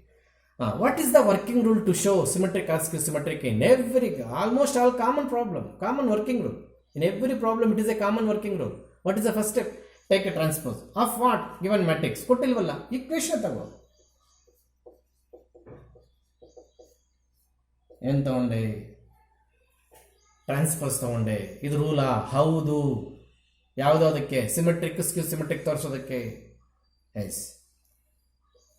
What is the working rule to show symmetric or symmetric in every, almost all common problem, common working rule. In every problem, it is a common working rule. What is the first step? Take a transpose of what? Given matrix. ಕೊಟ್ಟಿಲ್ವಲ್ಲ, ಈಕ್ವೇಷನ್ ತಗೋ. ಏನು ತಗೊಂಡೆ? ಟ್ರಾನ್ಸ್ಪೋಸ್ ತಗೊಂಡೆ. ಇದು ರೂಲಾ? ಹೌದು. ಯಾವುದಕ್ಕೆ? ಸಿಮೆಟ್ರಿಕ್ ಸ್ಕ್ಯೂ ಸಿಮೆಟ್ರಿಕ್ ತೋರಿಸೋದಕ್ಕೆ. Yes.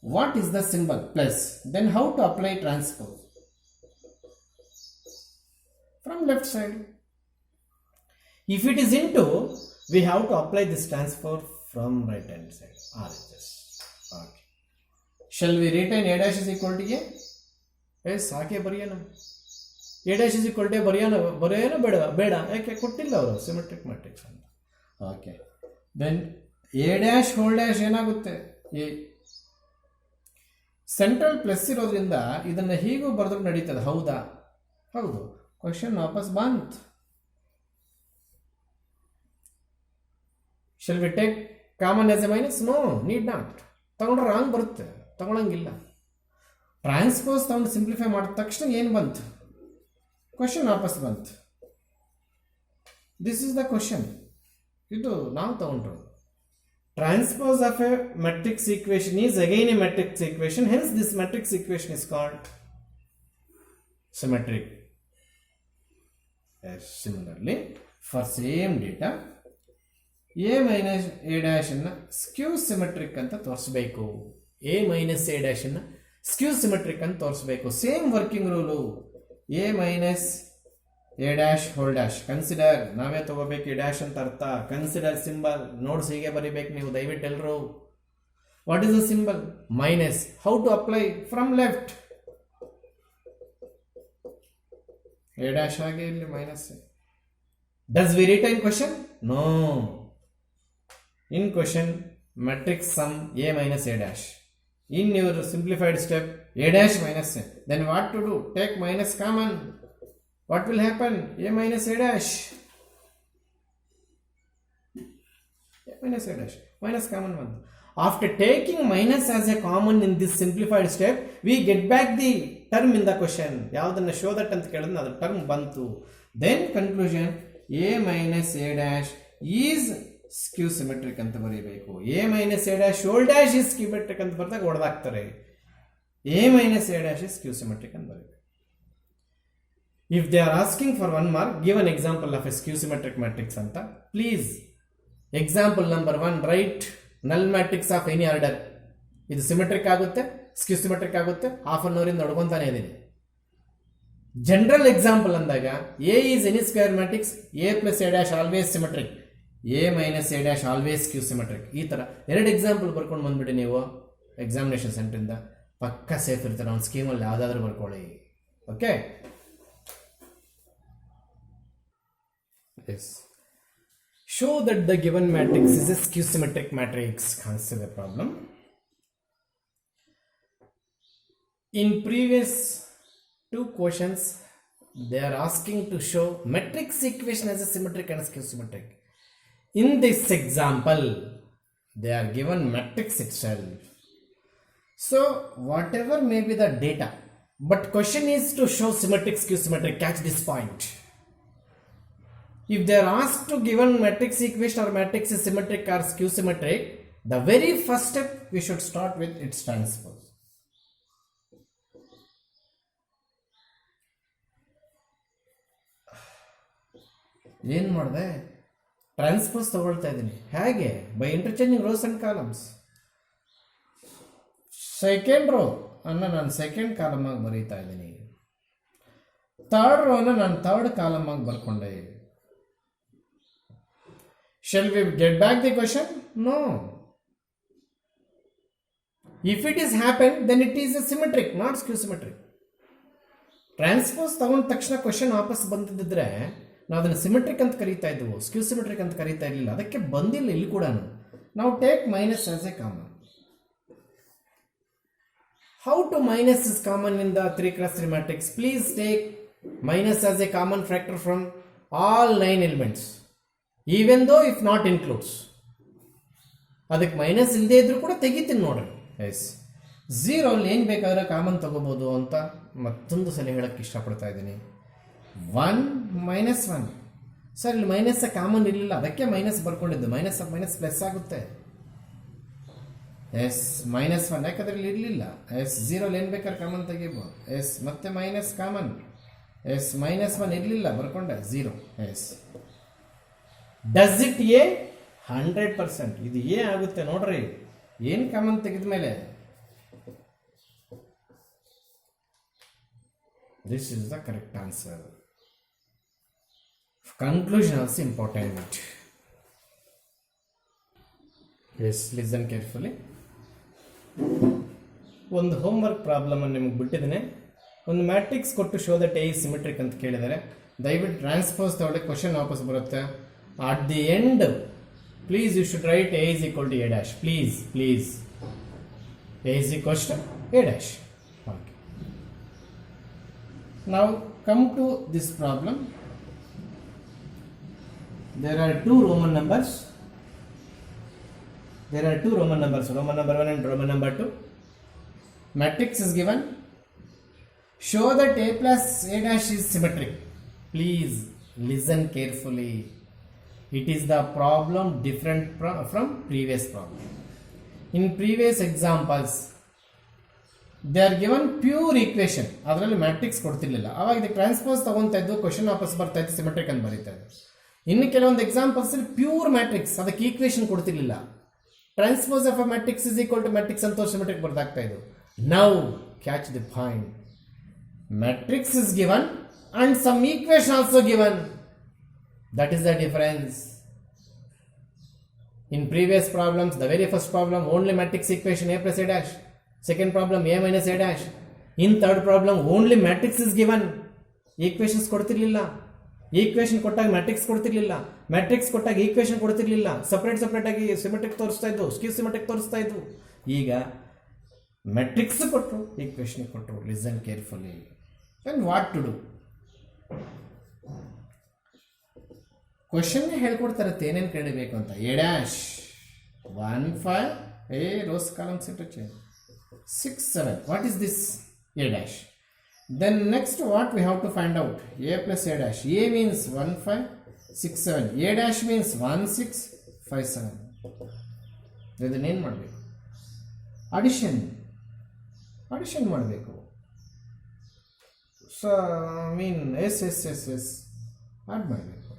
What is the symbol? Plus. Then how to apply transpose? From left side. If it is into, we have to apply this transfer from right hand side. RHS. Okay. Shall we retain A dash is equal to A? Yes, ಹಾಗೆ ಬರೆಯೋಣ. A dash is equal to ಬರೆಯೋಣ ಬೇಡ, ಯಾಕೆ ಕೊಟ್ಟಿಲ್ಲ ಅವರು ಸಿಮೆಟ್ರಿಕ್ ಮ್ಯಾಟ್ರಿಕ್ಸ್ ಅಂತ. Okay, then A dash whole dash ಏನಾಗುತ್ತೆ? A ಸೆಂಟ್ರಲ್ ಪ್ಲಸ್ ಇರೋದ್ರಿಂದ ಇದನ್ನು ಹೀಗೂ ಬರೆದ್ರು ನಡೀತದೆ. ಹೌದಾ? ಹೌದು. ಕ್ವಶನ್ ವಾಪಸ್ ಬಂತು. Shall we take common as a minus? No, need not. ತಗೊಂಡ್ರೆ ರಾಂಗ್ ಬರುತ್ತೆ, ತಗೊಳಂಗಿಲ್ಲ. ಟ್ರಾನ್ಸ್ಪೋಸ್ ತಗೊಂಡು ಸಿಂಪ್ಲಿಫೈ ಮಾಡಿದ ತಕ್ಷಣ ಏನು ಬಂತು? ಕ್ವಶನ್ ವಾಪಸ್ ಬಂತು. This is the question. ಇದು ನಾವು ತಗೊಂಡ್ರು. Transpose of A matrix equation is again A matrix equation, hence this matrix equation is called symmetric. Similarly, for same data, A minus A dash ಅನ್ನು ಸ್ಕ್ಯೂ ಸಿಮೆಟ್ರಿಕ್ ಅಂತ ತೋರಿಸಬೇಕು. A minus A dash ಅನ್ನು ಸ್ಕ್ಯೂ ಸಿಮೆಟ್ರಿಕ್ ಅಂತ ತೋರಿಸಬೇಕು. Same working rule. A minus A dash whole dash. Consider, ನಾವೇ ತಗೋಬೇಕು ಈ ಡ್ಯಾಶ್ ಅಂತ ಅರ್ಥ. ಕನ್ಸಿಡರ್ ಸಿಂಬಲ್ ನೋಟ್ಸ್ ಹೀಗೆ ಬರೀಬೇಕು ನೀವು ದಯವಿಟ್ಟು ಎಲ್ಲರೂ. What is the symbol? Minus. How to apply? From left. A dash ಆಗಿ ಇಲ್ಲಿ minus. Does we retain question? No. In question, matrix sum A minus A dash. In your simplified step, A dash minus A. Then what to do? Take minus common. What will happen? A minus A dash. A minus A dash. Minus common one. After taking minus as a common in this simplified step, we get back the term in the question. ಯಾವುದನ್ನು show that ಅಂತ ಕೇಳಿದ್ರೆ ಅದರ term ಬಂತು. Then conclusion A minus A dash is skew symmetric ಅಂತ ಬರೀಬೇಕು. A minus A dash whole dash is skew symmetric ಅಂತ ಬರ್ದಾಗ ಹೊಡೆದಾಕ್ತಾರೆ. A minus A dash is skew symmetric ಅಂತ ಬರೀಬೇಕು. If they are asking for 1 mark, give an example of a skew symmetric matrix ಅಂತ. Please, example number 1, write null matrix of any order. ಇದು ಸಿಮೆಟ್ರಿಕ್ ಆಗುತ್ತೆ, ಸ್ಕ್ಯೂ ಸಿಮೆಟ್ರಿಕ್ ಆಗುತ್ತೆ. ಹಾಫ್ ಅನ್ ಅವರಿಂದ ನೋಡ್ಕೊಂತಾನೆ ಇದ್ದೀನಿ. ಜನರಲ್ ಎಕ್ಸಾಂಪಲ್ ಅಂದಾಗ A is any square matrix, A plus A dash always symmetric, A minus A dash always skew symmetric. ಈ ಥರ 2 ಎಕ್ಸಾಂಪಲ್ ಬರ್ಕೊಂಡು ಬಂದ್ಬಿಟ್ಟು ನೀವು ಎಕ್ಸಾಮಿನೇಷನ್ ಸೆಂಟ್ರಿಂದ ಪಕ್ಕ ಸೇಫ್ ಇರ್ತಾರೆ. ಒಂದು ಸ್ಕೀಮಲ್ಲಿ ಯಾವುದಾದ್ರೂ ಬರ್ಕೊಳ್ಳಿ. Okay. Yes. Show that the given matrix is a skew symmetric matrix. Consider the problem. In previous 2 questions, they are asking to show matrix equation as a symmetric and skew symmetric. In this example, they are given matrix itself. So whatever may be the data, but question is to show symmetric, skew symmetric. Catch this point. If they are asked to given matrix equation or matrix is symmetric or skew symmetric, the very first step we should start with its transpose. ಏನು ಮಾಡಿದೆ? ಟ್ರಾನ್ಸ್ಪೋಸ್ ತಗೊಳ್ತಾ ಇದ್ದೀನಿ. ಹೇಗೆ? By interchanging rows and columns. Second row ಅನ್ನು ನಾನು ಸೆಕೆಂಡ್ ಕಾಲಮ್ ಆಗಿ ಬರೀತಾ ಇದ್ದೀನಿ. ಥರ್ಡ್ ರೋ ಅನ್ನು ನಾನು ಥರ್ಡ್ ಕಾಲಮ್ ಆಗಿ ಬರ್ಕೊಂಡೆ. Shall we get back the question? No. If it is happened, then it is a symmetric, not skew symmetric. Transpose ತಗೊಂಡ ತಕ್ಷಣ ಕ್ವಶನ್ ವಾಪಸ್ ಬಂದಿದ್ದರೆ ನಾವು ಅದನ್ನು ಸಿಮೆಟ್ರಿಕ್ ಅಂತ ಕರೀತಾ ಇದ್ವು, ಸ್ಕ್ಯೂ ಸಿಮೆಟ್ರಿಕ್ ಅಂತ ಕರೀತಾ ಇರಲಿಲ್ಲ. ಅದಕ್ಕೆ ಬಂದಿಲ್ಲ ಇಲ್ಲಿ ಕೂಡ. ನಾವು take minus as a common. How to minus is common in the 3x3 matrix? Please take minus as a common factor from all 9 elements, even though if not includes. ಅದಕ್ಕೆ ಮೈನಸ್ ಇಲ್ಲದೆ ಇದ್ರೂ ಕೂಡ ತೆಗಿತೀನಿ ನೋಡ್ರಿ. ಎಸ್, 0 ಅಲ್ಲಿ ಏನು ಬೇಕಾದ್ರೆ ಕಾಮನ್ ತಗೋಬೋದು ಅಂತ ಮತ್ತೊಂದು ಸಲ ಹೇಳಕ್ಕೆ ಇಷ್ಟಪಡ್ತಾ ಇದ್ದೀನಿ. 1 ಮೈನಸ್ 1. ಸರ್, ಇಲ್ಲಿ ಮೈನಸ್ ಕಾಮನ್ ಇರಲಿಲ್ಲ, ಅದಕ್ಕೆ ಮೈನಸ್ ಬರ್ಕೊಂಡಿದ್ದು. ಮೈನಸ್ ಮೈನಸ್ ಪ್ಲಸ್ ಆಗುತ್ತೆ. ಎಸ್, ಮೈನಸ್ 1 ಯಾಕಂದ್ರೆ ಇಲ್ಲಿ ಇರಲಿಲ್ಲ. ಎಸ್, 0 ಅಲ್ಲಿ ಏನು ಬೇಕಾದ್ರೆ ಕಾಮನ್ ತೆಗಿಬೋದು. ಎಸ್, ಮತ್ತೆ ಮೈನಸ್ ಕಾಮನ್. ಎಸ್, ಮೈನಸ್ 1 ಇರಲಿಲ್ಲ, ಬರ್ಕೊಂಡೆ 0. Yes, does it A? 100% ಇದು ಎ ಆಗುತ್ತೆ ನೋಡ್ರಿ. ಏನು ಕಾಮನ್ ತೆಗೆದ ಮೇಲೆ this is the correct answer. Conclusion also important. Yes, listen carefully. ಒಂದು ಹೋಮ್ವರ್ಕ್ ಪ್ರಾಬ್ಲಮ್ ಅನ್ನು ನಿಮಗೆ ಬಿಟ್ಟಿದ್ದೇನೆ. ಒಂದು ಮ್ಯಾಟ್ರಿಕ್ಸ್ ಕೊಟ್ಟು show that A is symmetric ಅಂತ ಕೇಳಿದರೆ ದಯವಿಟ್ಟು ಟ್ರಾನ್ಸ್ಪೋಸ್ ತಗೊಳ್ಳಿ, ಕ್ವಶನ್ ವಾಪಸ್ ಬರುತ್ತೆ. At the end, please you should write A is equal to A dash. Please. A is equal to A dash. Okay. Now come to this problem. There are 2 Roman numbers. Roman number 1 and Roman number 2. Matrix is given. Show that A plus A dash is symmetric. Please listen carefully. It is the problem different from previous problem. In previous examples, they are given pure equation. ಅದರಲ್ಲಿ ಮ್ಯಾಟ್ರಿಕ್ಸ್ ಕೊಡ್ತಿರ್ಲಿಲ್ಲ. ಆವಾಗ ಇದಕ್ಕೆ ಟ್ರಾನ್ಸ್ಪೋಸ್ ತಗೊಂತಾ ಇದ್ದು, ಕ್ವಶನ್ ವಾಪಸ್ ಬರ್ತಾ ಇತ್ತು, ಸಿಮೆಟ್ರಿಕ್ ಅಂತ ಬರೀತಾ ಇದ್ದು. ಇನ್ನು ಕೆಲವೊಂದು ಎಕ್ಸಾಂಪಲ್ಸ್ ಅಲ್ಲಿ ಪ್ಯೂರ್ ಮ್ಯಾಟ್ರಿಕ್ಸ್, ಅದಕ್ಕೆ ಈಕ್ವೇಶನ್ ಕೊಡ್ತಿರ್ಲಿಲ್ಲ. Transpose of a matrix is equal to matrix ಅಂತ ಸಿಮೆಟ್ರಿಕ್ ಬರ್ದಾಗ್ತಾ ಇದ್ದು. Now catch the point. Matrix is given and some equation also given. That is the difference. In previous problems, the very first problem, only matrix equation A plus A dash. Second problem, A minus A dash. In third problem, only matrix is given. Equations ಕೊಡ್ತಿರ್ಲಿಲ್ಲ. ಈಕ್ವೇಶನ್ ಕೊಟ್ಟಾಗ ಮ್ಯಾಟ್ರಿಕ್ಸ್ ಕೊಡ್ತಿರ್ಲಿಲ್ಲ. ಮ್ಯಾಟ್ರಿಕ್ಸ್ ಕೊಟ್ಟಾಗ ಈಕ್ವೇಶನ್ ಕೊಡ್ತಿರ್ಲಿಲ್ಲ. ಸಪ್ರೇಟ್ ಆಗಿ ಸಿಮೆಟ್ರಿಕ್ ತೋರಿಸ್ತಾ ಇದ್ದು, ಸ್ಕ್ಯೂ ಸಿಮೆಟ್ರಿಕ್ ತೋರಿಸ್ತಾ ಇದ್ದು. ಈಗ ಮ್ಯಾಟ್ರಿಕ್ಸ್ ಕೊಟ್ಟರು, ಈಕ್ವೇಶನ್ ಕೊಟ್ಟರು. Listen carefully. And what to do? Question ಹೇಳ್ಕೊಡ್ತಾರೆ ಏನೇನು ಕೇಳಬೇಕು ಅಂತ. A dash 1 5 A rose columns interchange 6 7. What is this A dash? Then next what we have to find out? A plus A dash. A means 1 5 6 7. A dash means 1 6 5 7. ಇದನ್ನೇನು ಮಾಡಬೇಕು? ಅಡಿಷನ್ ಮಾಡಬೇಕು. ಸೊ ಮೀನ್ ಎಸ್ ಆ್ಯಡ್ ಮಾಡಬೇಕು.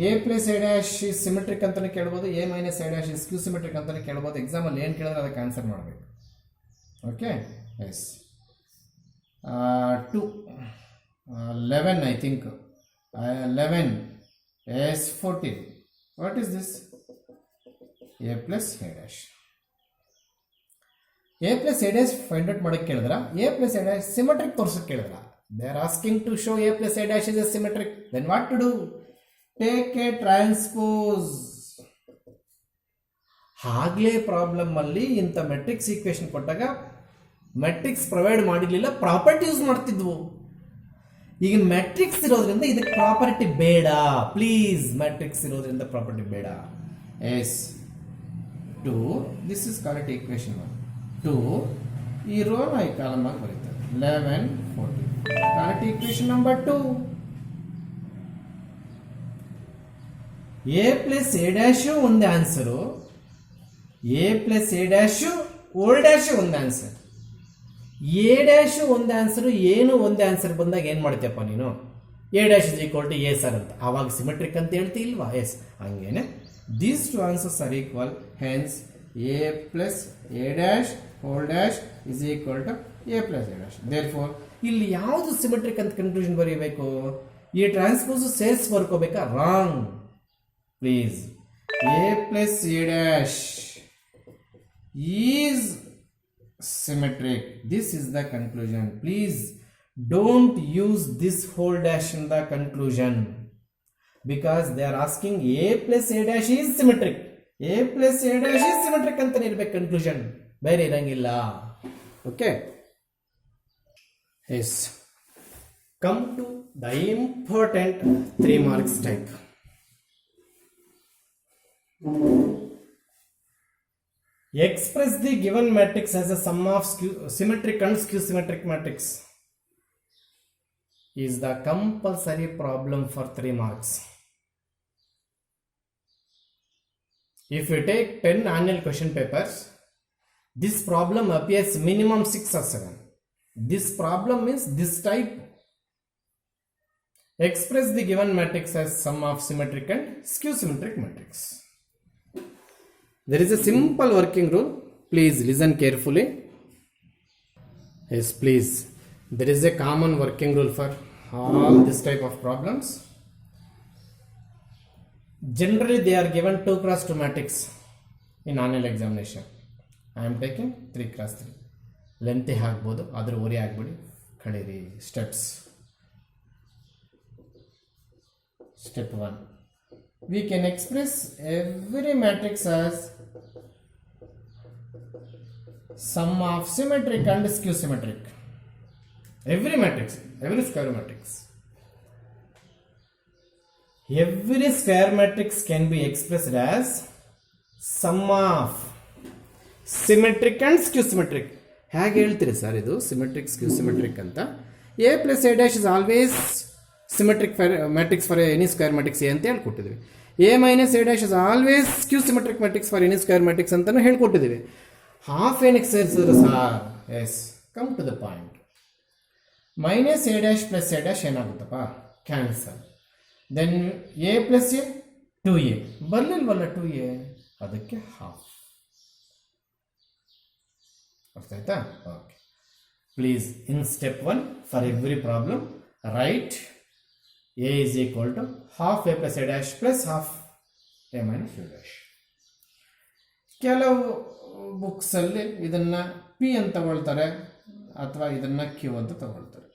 A plus A dash is symmetric ಅಂತಲೇ ಕೇಳ್ಬೋದು, A minus A dash is skew symmetric ಅಂತಲೇ ಕೇಳ್ಬೋದು. ಎಕ್ಸಾಮಲ್ಲಿ ಏನು ಕೇಳಿದ್ರೆ ಅದಕ್ಕೆ ಆನ್ಸರ್ ಮಾಡಬೇಕು. Okay, yes 2 11 I think 11 is 14. What is this? A plus A dash. A plus A dash find out ಮಾಡಕ್ಕೆ ಕೇಳಿದ್ರ, A plus A dash symmetric ತೋರಿಸಕ್ಕೆ ಕೇಳಿದ್ರ. They are asking to show A plus A dash is a symmetric. Then what to do? Take a transpose. ಹಾಗಲೇ ಪ್ರಾಬ್ಲಮ್ ಅಲ್ಲಿ ಇಂಥ ಮೆಟ್ರಿಕ್ಸ್ ಈಕ್ವೇಶನ್ ಕೊಟ್ಟಾಗ ಮೆಟ್ರಿಕ್ಸ್ ಪ್ರೊವೈಡ್ ಮಾಡಿರಲಿಲ್ಲ, ಪ್ರಾಪರ್ಟಿ ಯೂಸ್ ಮಾಡ್ತಿದ್ವು. ಈಗ ಮ್ಯಾಟ್ರಿಕ್ಸ್ ಇರೋದ್ರಿಂದ ಇದಕ್ಕೆ ಪ್ರಾಪರ್ಟಿ ಬೇಡ, ಪ್ಲೀಸ್. ಮ್ಯಾಟ್ರಿಕ್ಸ್ ಇರೋದ್ರಿಂದ ಪ್ರಾಪರ್ಟಿ ಬೇಡ. Yes 2 this is correct equation 1. 2 ಈ ರೋನ ಈ ಕಾಲಮ್ ಆಗಿ ಬರೀತಾರೆ. 11 14 correct equation number 2. A plus A dash ಒಂದೇ answer, A plus A dash whole dash ಒಂದೇ ಆನ್ಸರ್. ಎ ಡ್ಯಾಶು ಒಂದೇ ಆನ್ಸರು, ಏನು ಒಂದೇ ಆನ್ಸರ್ ಬಂದಾಗ ಏನು ಮಾಡ್ತೀಯಪ್ಪ ನೀನು? A dash is equal to A sir ಅಂತ, ಆವಾಗ ಸಿಮೆಟ್ರಿಕ್ ಅಂತ ಹೇಳ್ತಿ ಇಲ್ವಾ? ಎಸ್, ಹಂಗೇನೆ these two answers are equal. Hence A plus A dash whole dash is equal to A plus A dash. Therefore ಇಲ್ಲಿ ಯಾವುದು ಸಿಮೆಟ್ರಿಕ್ ಅಂತ ಕನ್ಕ್ಲೂಷನ್ ಬರೀಬೇಕು? ಈ ಟ್ರಾನ್ಸ್ಪೋಸ್ ಸೇರ್ಸ್ ಬರ್ಕೋಬೇಕಾ? Wrong. Please, A plus A dash is symmetric. This is the conclusion. Please don't use this whole dash in the conclusion because they are asking A plus A dash is symmetric. A plus A dash is symmetric ಅಂತ ಇರಬೇಕು conclusion, ಬೇರೆ ಇರಂಗಿಲ್ಲ. Okay, yes, come to the important 3 marks type. Express the given matrix as a sum of symmetric and skew symmetric matrix is the compulsory problem for 3 marks. If you take 10 annual question papers, this problem appears minimum 6 or 7. This problem is this type. Express the given matrix as sum of symmetric and skew symmetric matrix. There is a simple working rule. Please listen carefully. Yes, please. There is a common working rule for all this type of problems. Generally, they are given 2x2 matrix in annual examination. I am taking 3x3. Length ಹಾಕ್ಬೋದು, ಅದ್ರ ಓರಿ ಆಗ್ಬಿಡಿ, ಕಳೀರಿ. Steps. Step 1. We can express every matrix as sum of symmetric and skew symmetric. Every matrix, every square matrix. Every square matrix can be expressed as sum of symmetric and skew symmetric. ಹೇಗೆ ಹೇಳ್ತೀರಿ ಸರ್ ಇದು ಸಿಮೆಟ್ರಿಕ್ ಸ್ಕ್ಯೂ ಸಿಮೆಟ್ರಿಕ್ ಅಂತ? A plus A dash is always symmetric matrix for any square matrix A ಅಂತ ಹೇಳ್ಕೊಟ್ಟಿದ್ವಿ. A minus A dash is always skew symmetric matrix for any square matrix ಅಂತಲೂ ಹೇಳ್ಕೊಟ್ಟಿದ್ದೀವಿ. ಹಾಫ್ ಏನಕ್ಕೆ ಸೇರಿಸಿದ್ರು sir? Yes, come to the point. Minus A dash plus A dash ಏನಾಗುತ್ತಪ್ಪ? Cancel. Then A plus A 2a ಬರಲಿಲ್ವಲ್ಲ 2a, ಅದಕ್ಕೆ ಹಾಫ್. ಅರ್ಥ ಆಯ್ತಾ? Okay. Please in step 1 for every problem right a is equal to half a plus a dash plus half a minus a dash. ಕೆಲವು ಬುಕ್ಸಲ್ಲಿ ಇದನ್ನು ಪಿ ಅಂತ ತಗೊಳ್ತಾರೆ ಅಥವಾ ಇದನ್ನು ಕ್ಯೂ ಅಂತ ತಗೊಳ್ತಾರೆ.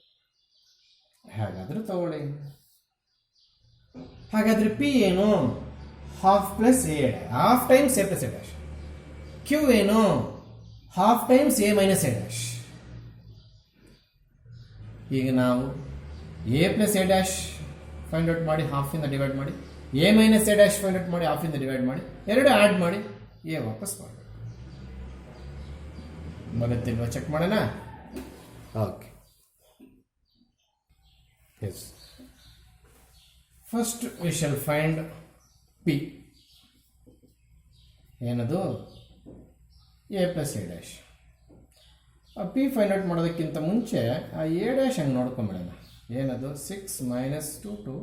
ಹೇಗಾದರೂ ತಗೊಳ್ಳಿ. ಹಾಗಾದರೆ ಪಿ ಏನು? Half plus A dash, half times A plus A dash. Q ಏನು? Half times A minus A dash. ಈಗ ನಾವು A plus A dash find out ಮಾಡಿ, ಹಾಫಿಂದ ಡಿವೈಡ್ ಮಾಡಿ, A minus A dash find out ಮಾಡಿ, ಹಾಫಿಂದ ಡಿವೈಡ್ ಮಾಡಿ, ಎರಡು ಆ್ಯಡ್ ಮಾಡಿ ಎ ವಾಪಸ್ ಮಾಡಿ. ಬರುತ್ತಿಲ್ವಾ? ಚೆಕ್ ಮಾಡೋಣ. Okay, yes first we shall find P. ಏನದು? A plus A dash. ಆ ಪಿ ಫೈಂಡ್ ಔಟ್ ಮಾಡೋದಕ್ಕಿಂತ ಮುಂಚೆ ಆ ಎ ಡ್ಯಾಶ್ ಹಂಗೆ ನೋಡ್ಕೊಂಬಿಡೋಣ. ಏನದು? 6 - 2 2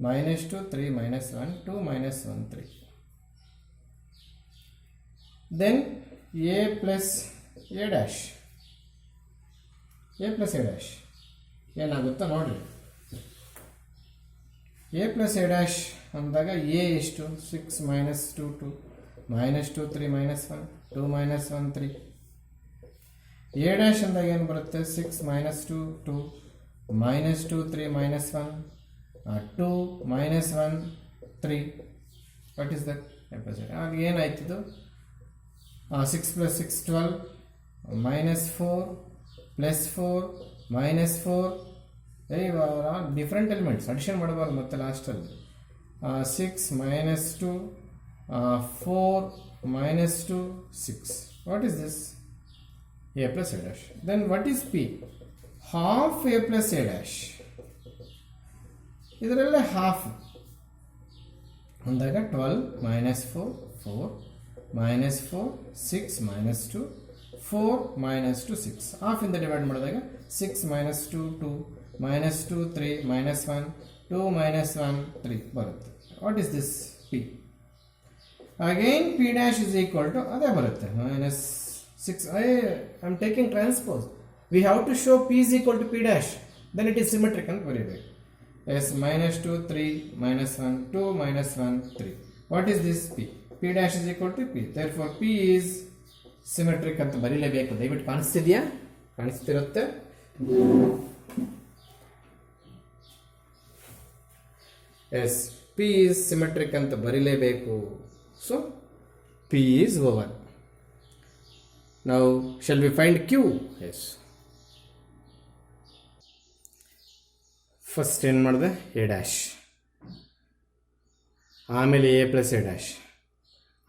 -2 3 -1 2 -1 3. Then A plus A dash. A plus A dash ಏನಾಗುತ್ತಾ ನೋಡಿರಿ. ಎ ಪ್ಲಸ್ ಎ ಡ್ಯಾಶ್ ಅಂದಾಗ ಎ ಎಷ್ಟು? 6 - 2 2 -2 3 -1 2 -1 3. ಎ ಡ್ಯಾಶ್ ಅಂದಾಗ ಏನು ಬರುತ್ತೆ? 6 - 2 2 -2 3 -1 2 -1 3. What is that? A plus A. ಆಗ ಏನಾಯ್ತಿದು? 6 + 6 12 -4 +4 -4. ಇವಾಗ ಡಿಫ್ರೆಂಟ್ ಎಲಿಮೆಂಟ್ಸ್ ಅಡಿಷನ್ ಮಾಡಬಾರ್ದು ಮತ್ತೆ ಲಾಸ್ಟಲ್ಲಿ. 6 - 2 4 -2 6. What is this? A plus A dash. Then what is P? Half A plus A dash. ಇದರಲ್ಲೇ ಹಾಫ್ ಅಂದಾಗ 12 -4 4 -4 6 -2 4 -2 6. ಹಾಫ್ ಇಂದ ಡಿವೈಡ್ ಮಾಡಿದಾಗ 6 - 2 2 -2 3 -1 2 -1 3 ಬರುತ್ತೆ. What is this? P. Again P dash is equal to ಅದೇ ಬರುತ್ತೆ -6. I am taking transpose. We have to show P is equal to P dash, then it is symmetric ಅಂತ ಬರೀಬೇಕು. Yes -2 3 -1 2 -1 3. What is this? P. P dash is equal to P. Therefore P is symmetric ಅಂತ ಬರೀಲೇಬೇಕು. ದಯವಿಟ್ಟು ಕಾಣಿಸ್ತಿದೆಯಾ? ಕಾಣಿಸ್ತಿರುತ್ತೆ. ಎಸ್, ಪಿ ಈಸ್ ಸಿಮೆಟ್ರಿಕ್ ಅಂತ ಬರೀಲೇಬೇಕು. So P is over. ನಾವು shall we find Q? Yes, first ಏನು ಮಾಡಿದೆ? ಎ ಡ್ಯಾಶ್, ಆಮೇಲೆ ಎ ಪ್ಲಸ್ ಎ ಡ್ಯಾಶ್,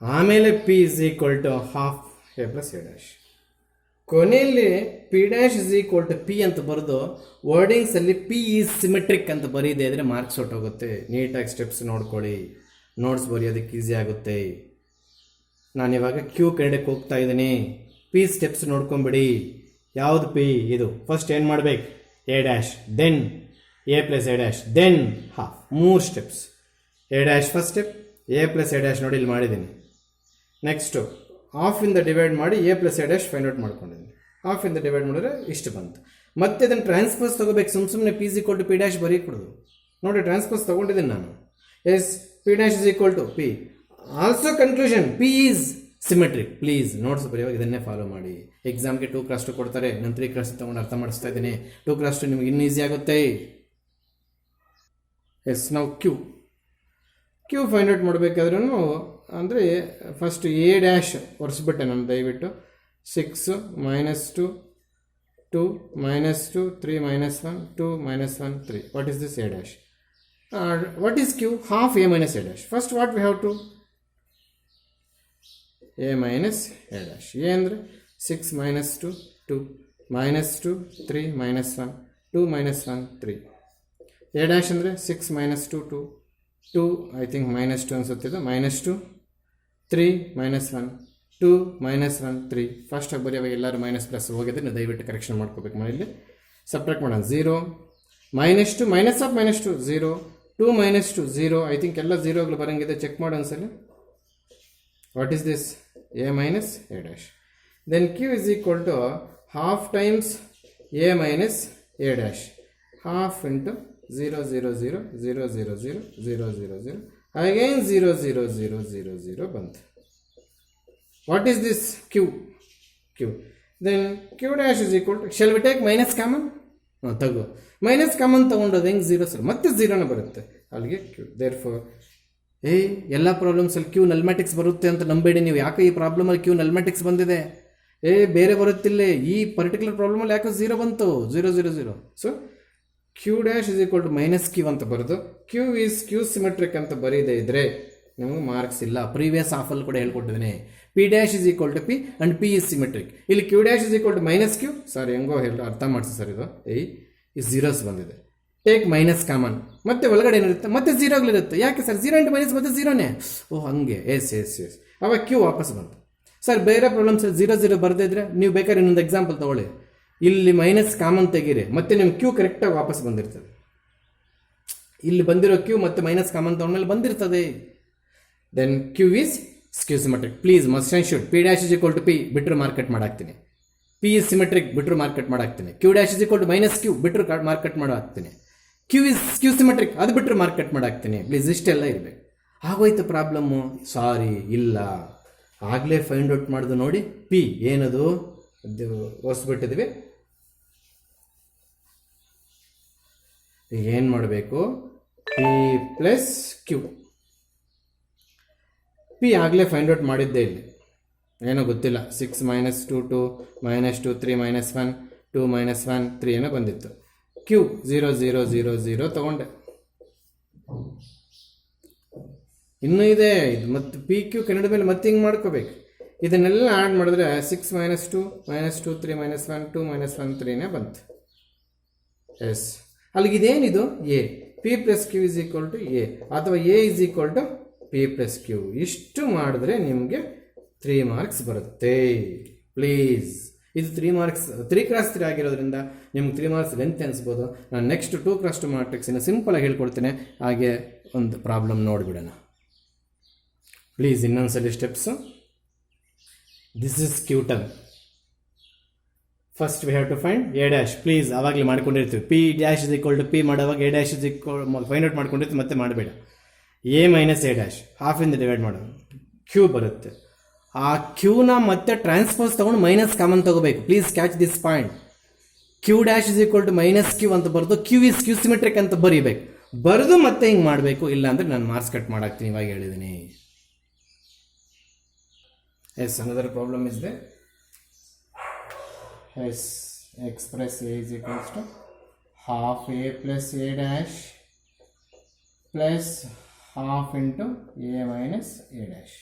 ಆಮೇಲೆ P is equal to half A plus A dash. ಕೊನೆಯಲ್ಲಿ P dash is equal to P ಅಂತ ಬರೆದು ವರ್ಡಿಂಗ್ಸಲ್ಲಿ ಪಿ ಈಸ್ ಸಿಮೆಟ್ರಿಕ್ ಅಂತ ಬರೀದೆ ಅಂದರೆ ಮಾರ್ಕ್ಸ್ ಹೊಟ್ಟೋಗುತ್ತೆ. ನೀಟಾಗಿ ಸ್ಟೆಪ್ಸ್ ನೋಡ್ಕೊಳ್ಳಿ, ನೋಟ್ಸ್ ಬರೆಯೋದಕ್ಕೆ ಈಸಿ ಆಗುತ್ತೆ. ನಾನಿವಾಗ ಕ್ಯೂ ಕಡೆಗೆ ಹೋಗ್ತಾ ಇದ್ದೀನಿ. ಪಿ ಸ್ಟೆಪ್ಸ್ ನೋಡ್ಕೊಂಬಿಡಿ. ಯಾವುದು ಪಿ? ಇದು. ಫಸ್ಟ್ ಏನು ಮಾಡಬೇಕು? A dash, then A plus A dash, then half. 3 steps. A dash first step, A plus A dash ನೋಡಿ ಇಲ್ಲಿ ಮಾಡಿದ್ದೀನಿ. ನೆಕ್ಸ್ಟು ಹಾಫಿಂದ ಡಿವೈಡ್ ಮಾಡಿ A plus A dash find out ಮಾಡ್ಕೊಂಡಿದ್ದೀನಿ. ಹಾಫಿಂದ ಡಿವೈಡ್ ಮಾಡಿದ್ರೆ ಇಷ್ಟು ಬಂತು. ಮತ್ತೆ ಇದನ್ನು ಟ್ರಾನ್ಸ್ಪೋಸ್ ತೊಗೋಬೇಕು. ಸುಮ್ಮನೆ P is equal to P dash ಬರೀ ಕೊಡೋದು. ನೋಡಿ ಟ್ರಾನ್ಸ್ಪೋಸ್ ತೊಗೊಂಡಿದ್ದೀನಿ ನಾನು. Yes, P dash is equal to P. Also conclusion P is symmetric. Please notes ಬರೆಯುವಾಗ ಇದನ್ನೇ ಫಾಲೋ ಮಾಡಿ. ಎಕ್ಸಾಮ್ಗೆ 2x2 ಕೊಡ್ತಾರೆ, ನಾನು 3x ತೊಗೊಂಡು ಅರ್ಥ ಮಾಡಿಸ್ತಾ ಇದ್ದೀನಿ. 2x2 ನಿಮಗೆ ಇನ್ನೂ ಈಸಿ ಆಗುತ್ತೆ. ಎಸ್, ನಾವು ಕ್ಯೂ ಫೈಂಡ್ ಔಟ್ ಮಾಡಬೇಕಾದ್ರೂ ಅಂದರೆ ಫಸ್ಟ್ ಎ ಡ್ಯಾಶ್ ಒರೆಸ್ಬಿಟ್ಟೆ ನಾನು ದಯವಿಟ್ಟು. 6 -2 2 -2 3 -1 2 -1 3. What is this? A dash. What is Q? Half A minus A dash. First what we have to? A minus A dash. A ಅಂದರೆ 6 -2 2 -2 3 -1 2 -1 3. ಎ ಡ್ಯಾಶ್ ಅಂದರೆ 6 -2 2 2 ಐ ಥಿಂಕ್ -2 ಅನ್ಸುತ್ತಿದ್ದು, -2 3 -1 2 -1 3. ಫಸ್ಟಾಗಿ ಬರೆಯುವಾಗ ಎಲ್ಲರೂ ಮೈನಸ್ ಪ್ಲಸ್ ಹೋಗಿದ್ರೆ ನೀವು ದಯವಿಟ್ಟು ಕರೆಕ್ಷನ್ ಮಾಡ್ಕೋಬೇಕು. ಮನೆಯಲ್ಲಿ ಸಬ್ಟ್ರಾಕ್ಟ್ ಮಾಡೋಣ. 0 -2 ಮೈನಸ್ ಆಫ್ -2 0 2 -2 0. ಐ ಥಿಂಕ್ ಎಲ್ಲ ಝೀರೋಗಳು ಬರೋಂಗಿದೆ. ಚೆಕ್ ಮಾಡೋ ಒಂದ್ಸಲ. What is this? A minus A dash. Then Q is equal to half times A minus A dash. Half into 0 0 0 0 0 0 0 0 0 again 0 0 0 0 0 ಬಂತು. What is this? Q. Then Q dash is equal to, shall we take minus common? ತಗೋ. ಮೈನಸ್ ಕಾಮನ್ ತೊಗೊಂಡೋದು ಹೆಂಗೆ? 0 ಸರ್ ಮತ್ತೆ 0ನ ಬರುತ್ತೆ ಅಲ್ಲಿಗೆ ಕ್ಯೂ. ದೇರ್ಫೋರ್ ಎಲ್ಲ ಪ್ರಾಬ್ಲಮ್ಸಲ್ಲಿ ಕ್ಯೂ ನಲ್ಮ್ಯಾಟಿಕ್ಸ್ ಬರುತ್ತೆ ಅಂತ ನಂಬೇಡಿ ನೀವು. ಯಾಕೆ ಈ ಪ್ರಾಬ್ಲಮಲ್ಲಿ ಕ್ಯೂ ನಲ್ಮ್ಯಾಟಿಕ್ಸ್ ಬಂದಿದೆ? ಬೇರೆ ಬರುತ್ತಿಲ್ಲ. ಈ ಪರ್ಟಿಕ್ಯುಲರ್ ಪ್ರಾಬ್ಲಮಲ್ಲಿ ಯಾಕೆ 0 ಬಂತು? 0 0 0. So Q dash is equal to minus Q ಅಂತ ಬರೋದು. ಕ್ಯೂ ಈಸ್ ಕ್ಯೂ ಸಿಮೆಟ್ರಿಕ್ ಅಂತ ಬರೀದೇ ಇದ್ರೆ ನಿಮಗೆ ಮಾರ್ಕ್ಸ್ ಇಲ್ಲ. ಪ್ರೀವಿಯಸ್ ಹಾಫಲ್ಲಿ ಕೂಡ ಹೇಳ್ಕೊಟ್ಟಿದ್ದೀನಿ. P dash is equal to P and P is symmetric. ಇಲ್ಲಿ Q dash is equal to minus Q. Sir ಹೆಂಗೋ ಅರ್ಥ ಮಾಡಿಸಿ ಸರ್. ಇದು ಈ ಝೀರೋಸ್ ಬಂದಿದೆ. ಟೇಕ್ ಮೈನಸ್ ಕಾಮನ್, ಮತ್ತೆ ಒಳಗಡೆ ಏನಿರುತ್ತೆ ಮತ್ತೆ ಝೀರೋಗಳಿರುತ್ತೆ. ಯಾಕೆ ಸರ್ 0 ಇಂಟು ಮೈನಸ್ ಮತ್ತೆ ಝೀರೋನೇ? ಓ ಹಂಗೆ, ಎಸ್. ಅವಾಗ ಕ್ಯೂ ವಾಪಸ್ ಬಂತು. ಸರ್ ಬೇರೆ ಪ್ರಾಬ್ಲಮ್ಸ್ 0 ಬರದೇ ಇದ್ರೆ ನೀವು ಬೇಕಾದ್ರೆ ಇನ್ನೊಂದು ಎಕ್ಸಾಂಪಲ್ ತಗೊಳ್ಳಿ. ಇಲ್ಲಿ ಮೈನಸ್ ಕಾಮನ್ ತೆಗೀರಿ, ಮತ್ತೆ ನಿಮ್ಮ ಕ್ಯೂ ಕರೆಕ್ಟಾಗಿ ವಾಪಸ್ ಬಂದಿರ್ತದೆ. ಇಲ್ಲಿ ಬಂದಿರೋ ಕ್ಯೂ ಮತ್ತೆ ಮೈನಸ್ ಕಾಮನ್ ತಗೊಂಡ್ಮೇಲೆ ಬಂದಿರ್ತದೆ. Then Q is skew symmetric. Please must and should P dash is equal to P ಬಿಟ್ಟರು ಮಾರ್ಕೆಟ್ ಮಾಡಾಕ್ತೀನಿ. ಪಿ ಇಸ್ ಸಿಮೆಟ್ರಿಕ್ ಬಿಟ್ಟರು ಮಾರ್ಕೆಟ್ ಮಾಡಾಕ್ತೀನಿ. Q dash is equal to minus Q ಬಿಟ್ಟರು ಮಾರ್ಕೆಟ್ ಮಾಡಾಕ್ತೀನಿ. ಕ್ಯೂ ಇಸ್ ಸ್ಕ್ಯೂ ಸಿಮೆಟ್ರಿಕ್ ಅದು ಬಿಟ್ಟರು ಮಾರ್ಕೆಟ್ ಮಾಡಾಕ್ತೀನಿ. ಪ್ಲೀಸ್ ಇಷ್ಟೆಲ್ಲ ಇರಬೇಕು. ಆಗೋಯ್ತು ಪ್ರಾಬ್ಲಮ್ಮು? ಸಾರಿ, ಇಲ್ಲ. ಆಗಲೇ ಫೈಂಡ್ ಔಟ್ ಮಾಡೋದು ನೋಡಿ. ಪಿ ಏನದು ಹೊಸ್ಬಿಟ್ಟಿದ್ವಿ. ಏನು ಮಾಡಬೇಕು? P plus Q. ಪಿ ಆಗಲೇ ಫೈಂಡ್ ಔಟ್ ಮಾಡಿದ್ದೆ. ಇಲ್ಲಿ ಏನೋ ಗೊತ್ತಿಲ್ಲ, 6 - 2 2 - 2 3 - 1 2 - 1 3 ಏನೋ ಬಂದಿತ್ತು. ಕ್ಯೂ 0 0 0 0 ತಗೊಂಡೆ. ಇನ್ನೂ ಇದೆ ಇದು. ಮತ್ತು ಪಿ ಕ್ಯೂ ಕನ್ನಡ ಮೇಲೆ ಮತ್ತೆ ಹಿಂಗೆ ಮಾಡ್ಕೋಬೇಕು. ಇದನ್ನೆಲ್ಲ ಆ್ಯಡ್ ಮಾಡಿದ್ರೆ 6 - 2 - 2 3 - 1 2 - 1 3ನೇ ಬಂತು. ಎಸ್, ಅಲ್ಲಿಗಿದೇನಿದು? A. P plus Q is equal to A, ಅಥವಾ A is equal to P plus Q. ಇಷ್ಟು ಮಾಡಿದ್ರೆ ನಿಮಗೆ 3 ಮಾರ್ಕ್ಸ್ ಬರುತ್ತೆ. ಪ್ಲೀಸ್, ಇದು 3 ಮಾರ್ಕ್ಸ್ 3x3 ಆಗಿರೋದ್ರಿಂದ ನಿಮ್ಗೆ 3 ಮಾರ್ಕ್ಸ್ ಲೆಂತ್ ಅನಿಸ್ಬೋದು. ನಾನು ನೆಕ್ಸ್ಟ್ 2x2 ಮ್ಯಾಟ್ರಿಕ್ಸಿನ ಸಿಂಪಲಾಗಿ ಹೇಳ್ಕೊಡ್ತೇನೆ. ಹಾಗೆ ಒಂದು ಪ್ರಾಬ್ಲಮ್ ನೋಡಿಬಿಡೋಣ. ಪ್ಲೀಸ್ ಇನ್ನೊಂದ್ಸಲಿ steps. This is question. First we have to find A dash. Please ಆವಾಗಲೇ ಮಾಡ್ಕೊಂಡಿರ್ತೀವಿ. P dash is equal to P ಮಾಡುವಾಗ A dash is equal find out ಮಾಡ್ಕೊಂಡಿರ್ತೀವಿ. ಮತ್ತೆ ಮಾಡಬೇಡ. ಎ ಮೈನಸ್ ಎ ಡ್ಯಾಶ್ ಹಾಫಿಂದ ಡಿವೈಡ್ ಮಾಡೋದು, ಕ್ಯೂ ಬರುತ್ತೆ. ಆ ಕ್ಯೂನ ಮತ್ತೆ ಟ್ರಾನ್ಸ್ಪೋಸ್ ತೊಗೊಂಡು ಮೈನಸ್ ಕಾಮನ್ ತಗೋಬೇಕು. Please catch this point. Q dash is equal to minus Q ಅಂತ ಬರೆದು ಕ್ಯೂ ಇಸ್ ಕ್ಯೂ ಸಿಮೆಟ್ರಿಕ್ ಅಂತ ಬರೀಬೇಕು. ಬರೆದು ಮತ್ತೆ ಹಿಂಗೆ ಮಾಡಬೇಕು. ಇಲ್ಲ ಅಂದರೆ ನಾನು ಮಾರ್ಕ್ಸ್ ಕಟ್ ಮಾಡಾಕ್ತೀನಿ. ಇವಾಗ ಹೇಳಿದ್ದೀನಿ. Yes, another problem is there. Yes, express A is equals to half A plus A dash plus half into A minus A dash.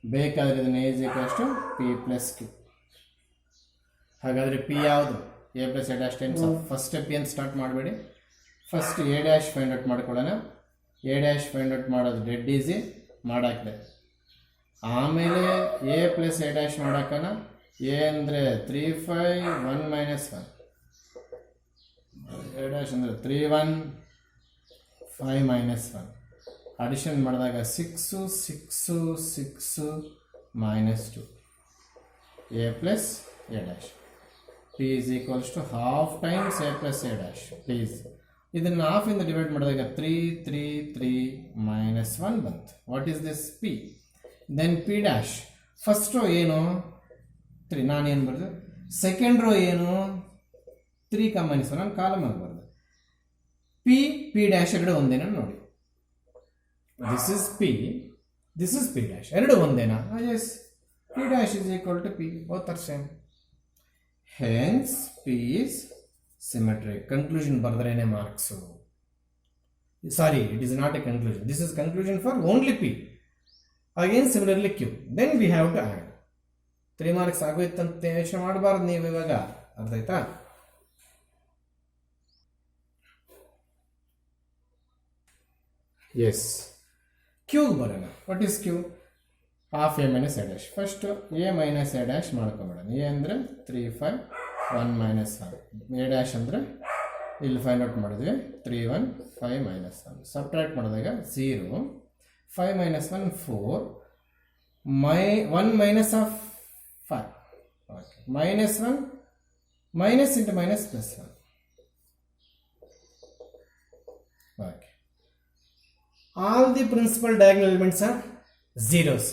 ಬೇಕಾದರೆ ಇದನ್ನು A is equals to P plus Q. ಹಾಗಾದರೆ ಪಿ ಯಾವುದು? A plus A dash times of. First step ಏನು ಸ್ಟಾರ್ಟ್ ಮಾಡಬೇಡಿ. First A dash find out ಮಾಡ್ಕೊಳ್ಳೋಣ. ಎ ಡ್ಯಾಶ್ ಫೈಂಡ್ ಔಟ್ ಮಾಡೋದು ಡೆಡ್ ಈಸಿ, ಮಾಡಾಕ್ದೆ. ಆಮೇಲೆ A plus A dash ಮಾಡಾಕೋಣ. A ಅಂದರೆ 3 5 1 - 1. ಎ ಡ್ಯಾಶ್ ಅಂದರೆ 3 1 5 - 1. ಅಡಿಷನ್ ಮಾಡಿದಾಗ 6 6 6 -2 A plus A dash. P is equals to half times A plus A dash. Please ಇದನ್ನು ಹಾಫಿಂದ ಡಿವೈಡ್ ಮಾಡಿದಾಗ 3 3 3 -1 ಬಂತು. What is this? P. Then P dash. First row ಏನು? 3. ನಾನೇನು ಬರೆದು ಸೆಕೆಂಡ್ ರೋ ಏನು? 3 - 1 ನಾನು ಕಾಲಮ್ ಆಗಿ ಬರೆದು. ಪಿ ಡ್ಯಾಶ್ ಎರಡು ಒಂದೇನಾ ನೋಡಿ. This is P, this is P dash. ಎರಡು ಒಂದೇನಾ? Yes. P dash is equal to P, both are same. Hence P is symmetric. Conclusion ಬರೆದ್ರೇನೆ marks. Sorry, it is not a conclusion. This is conclusion for only P. Again similarly Q. Then we have to add. 3 marks ಆಗೋಯ್ತಂತ ಯೋಚನೆ ಮಾಡಬಾರ್ದು ನೀವು ಇವಾಗ. ಅರ್ಥ ಆಯ್ತಾ? ಎಸ್, ಕ್ಯೂಗೆ ಬರೋಣ. What is Q? Half A minus A dash. First A minus A dash ಮಾಡ್ಕೊಂಬಿಡೋಣ. ಎ ಅಂದರೆ 3 5 1 - 1. ಎ ಡ್ಯಾಶ್ ಅಂದರೆ ಇಲ್ಲಿ ಫೈಂಡ್ ಔಟ್ ಮಾಡಿದ್ವಿ 3 1 5 - 1. ಸಬ್ಟ್ರಾಕ್ಟ್ ಮಾಡಿದಾಗ 0 5 - 1 4 1 minus of 5. Okay, -1 minus into minus plus 1. Okay, all the principal diagonal elements are zeros.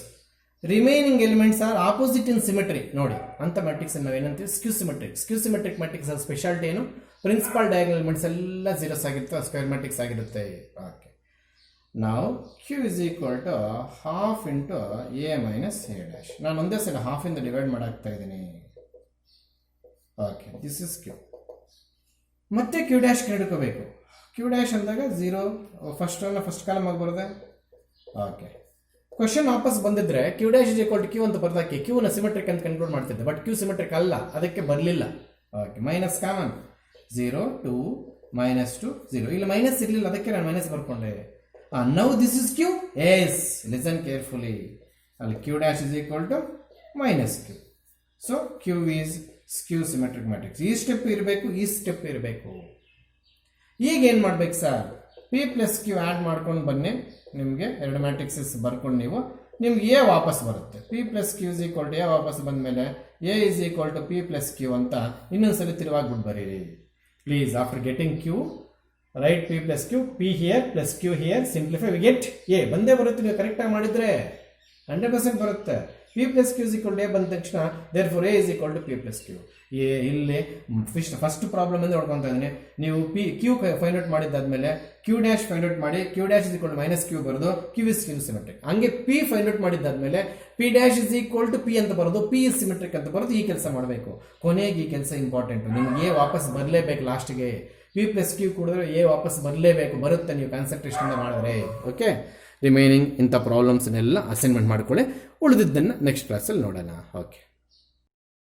Remaining elements are opposite in symmetry. ನೋಡಿ, ಅಂತ ಮ್ಯಾಟ್ರಿಕ್ಸ್ ನಾವು ಏನಂತೀವಿ? Skew symmetric. Skew symmetric matrix speciality ಏನು? ಪ್ರಿನ್ಸಿಪಲ್ ಡಯಾಗನಲ್ ಎಲಿಮೆಂಟ್ಸ್ ಎಲ್ಲ ಝೀರೋಸ್ ಆಗಿರುತ್ತೆ, ಸ್ಕ್ವೇರ್ ಮ್ಯಾಟ್ರಿಕ್ಸ್ ಆಗಿರುತ್ತೆ. ಓಕೆ, ನಾವು Q is equal to half into A minus A dash. ನಾನು ಒಂದೇ ಸಲ ಹಾಫಿಂದ ಡಿವೈಡ್ ಮಾಡಾಕ್ತಾ ಇದ್ದೀನಿ. Okay, this is Q. ಮತ್ತೆ ಕ್ಯೂ ಡ್ಯಾಶ್ ಹಿಡ್ಕೋಬೇಕು. ಕ್ಯೂ ಡ್ಯಾಶ್ ಅಂದಾಗ 0 ಫಸ್ಟ್ ಕಾಲಮ್ ಆಗಿ ಬರುತ್ತೆ. ಓಕೆ, ಕ್ವಶನ್ ವಾಪಸ್ ಬಂದಿದ್ರೆ Q dash is equal to Q ಅಂತ ಬರ್ದಾಕಿ ಕ್ಯೂನ ಸಿಮೆಟ್ರಿಕ್ ಅಂತ ಕನ್ಕ್ಲೂಡ್ ಮಾಡ್ತಿದ್ದೆ. ಬಟ್ ಕ್ಯೂ ಸಿಮೆಟ್ರಿಕ್ ಅಲ್ಲ, ಅದಕ್ಕೆ ಬರಲಿಲ್ಲ. Okay, minus common. 0 2 -2 0. ಇಲ್ಲಿ ಮೈನಸ್ ಇರಲಿಲ್ಲ, ಅದಕ್ಕೆ ನಾನು ಮೈನಸ್ ಬರ್ಕೊಂಡೆ. Now this is Q. Yes, listen carefully. ಅಲ್ಲಿ q dash is equal to -q. So q is skew symmetric matrix. ಈ ಸ್ಟೆಪ್ ಇರಬೇಕು, ಈ ಸ್ಟೆಪ್ ಇರಬೇಕು. ಈಗ ಏನು ಮಾಡ್ಬೇಕು sir? p plus Q add ಮಾಡ್ಕೊಂಡು ಬನ್ನಿ. ನಿಮಗೆ ಎರಡು ಮ್ಯಾಟ್ರಿಕ್ಸಸ್ ಬರ್ಕೊಂಡು ನಿಮ್ಗೆ ಎ ವಾಪಸ್ ಬರುತ್ತೆ. p plus Q is equal to A ವಾಪಸ್ ಬಂದಮೇಲೆ A is equal to p plus Q ಅಂತ ಇನ್ನೊಂದ್ಸಲಿ ತಿರುವಾಗ್ಬಿಟ್ಟು ಬರೀರಿ please. After getting Q, right p plus Q, p here plus Q here, simplify, we get A. ಬಂದೇ ಬರುತ್ತೆ, ನೀವು ಕರೆಕ್ಟಾಗಿ ಮಾಡಿದರೆ 100% ಬರುತ್ತೆ. p plus Q is equal to A ಬಂದ ತಕ್ಷಣ therefore A is equal to p plus Q. ಇಲ್ಲಿ ಫಸ್ಟ್ ಪ್ರಾಬ್ಲಮ್ ಅಂದ್ರೆ ನೋಡ್ಕೊತಾ ಇದ್ದೀನಿ. ನೀವು ಕ್ಯೂ ಫೈಂಡ್ ಔಟ್ ಮಾಡಿದ್ದಾದ್ಮೇಲೆ ಕ್ಯೂ ಡ್ಯಾಶ್ ಫೈಂಡ್ ಔಟ್ ಮಾಡಿ, Q dash is equal to minus Q ಬರೋದು, ಕ್ಯೂ ಇಸ್ ಕ್ಯೂ ಸಿಮೆಟ್ರಿಕ್. ಹಂಗೆ ಪಿ ಫೈಂಡ್ ಔಟ್ ಮಾಡಿದ್ದಾದ್ಮೇಲೆ P dash is equal to P ಅಂತ ಬರೋದು, ಪಿ ಇಸ್ ಸಿಮೆಟ್ರಿಕ್ ಅಂತ ಬರೋದು. ಈ ಕೆಲಸ ಮಾಡಬೇಕು. ಕೊನೆಗೆ ಈ ಕೆಲಸ ಇಂಪಾರ್ಟೆಂಟ್. ನಿಮ್ಗೆ ಎ ವಾಪಸ್ ಬರಲೇಬೇಕು ಲಾಸ್ಟ್ಗೆ. ಪಿ ಪ್ಲಸ್ ಕ್ಯೂ ಕುಡಿದ್ರೆ ಎ ವಾಪಸ್ ಬರಲೇಬೇಕು, ಬರುತ್ತೆ ನೀವು ಕಾನ್ಸಂಟ್ರೇಷನ್ ಮಾಡಿದ್ರೆ. ಓಕೆ, ರಿಮೈನಿಂಗ್ ಇಂಥ ಪ್ರಾಬ್ಲಮ್ಸ್ನೆಲ್ಲ ಅಸೈನ್ಮೆಂಟ್ ಮಾಡ್ಕೊಳ್ಳಿ. ಉಳಿದಿದ್ದನ್ನು ನೆಕ್ಸ್ಟ್ ಕ್ಲಾಸಲ್ಲಿ ನೋಡೋಣ. ಓಕೆ.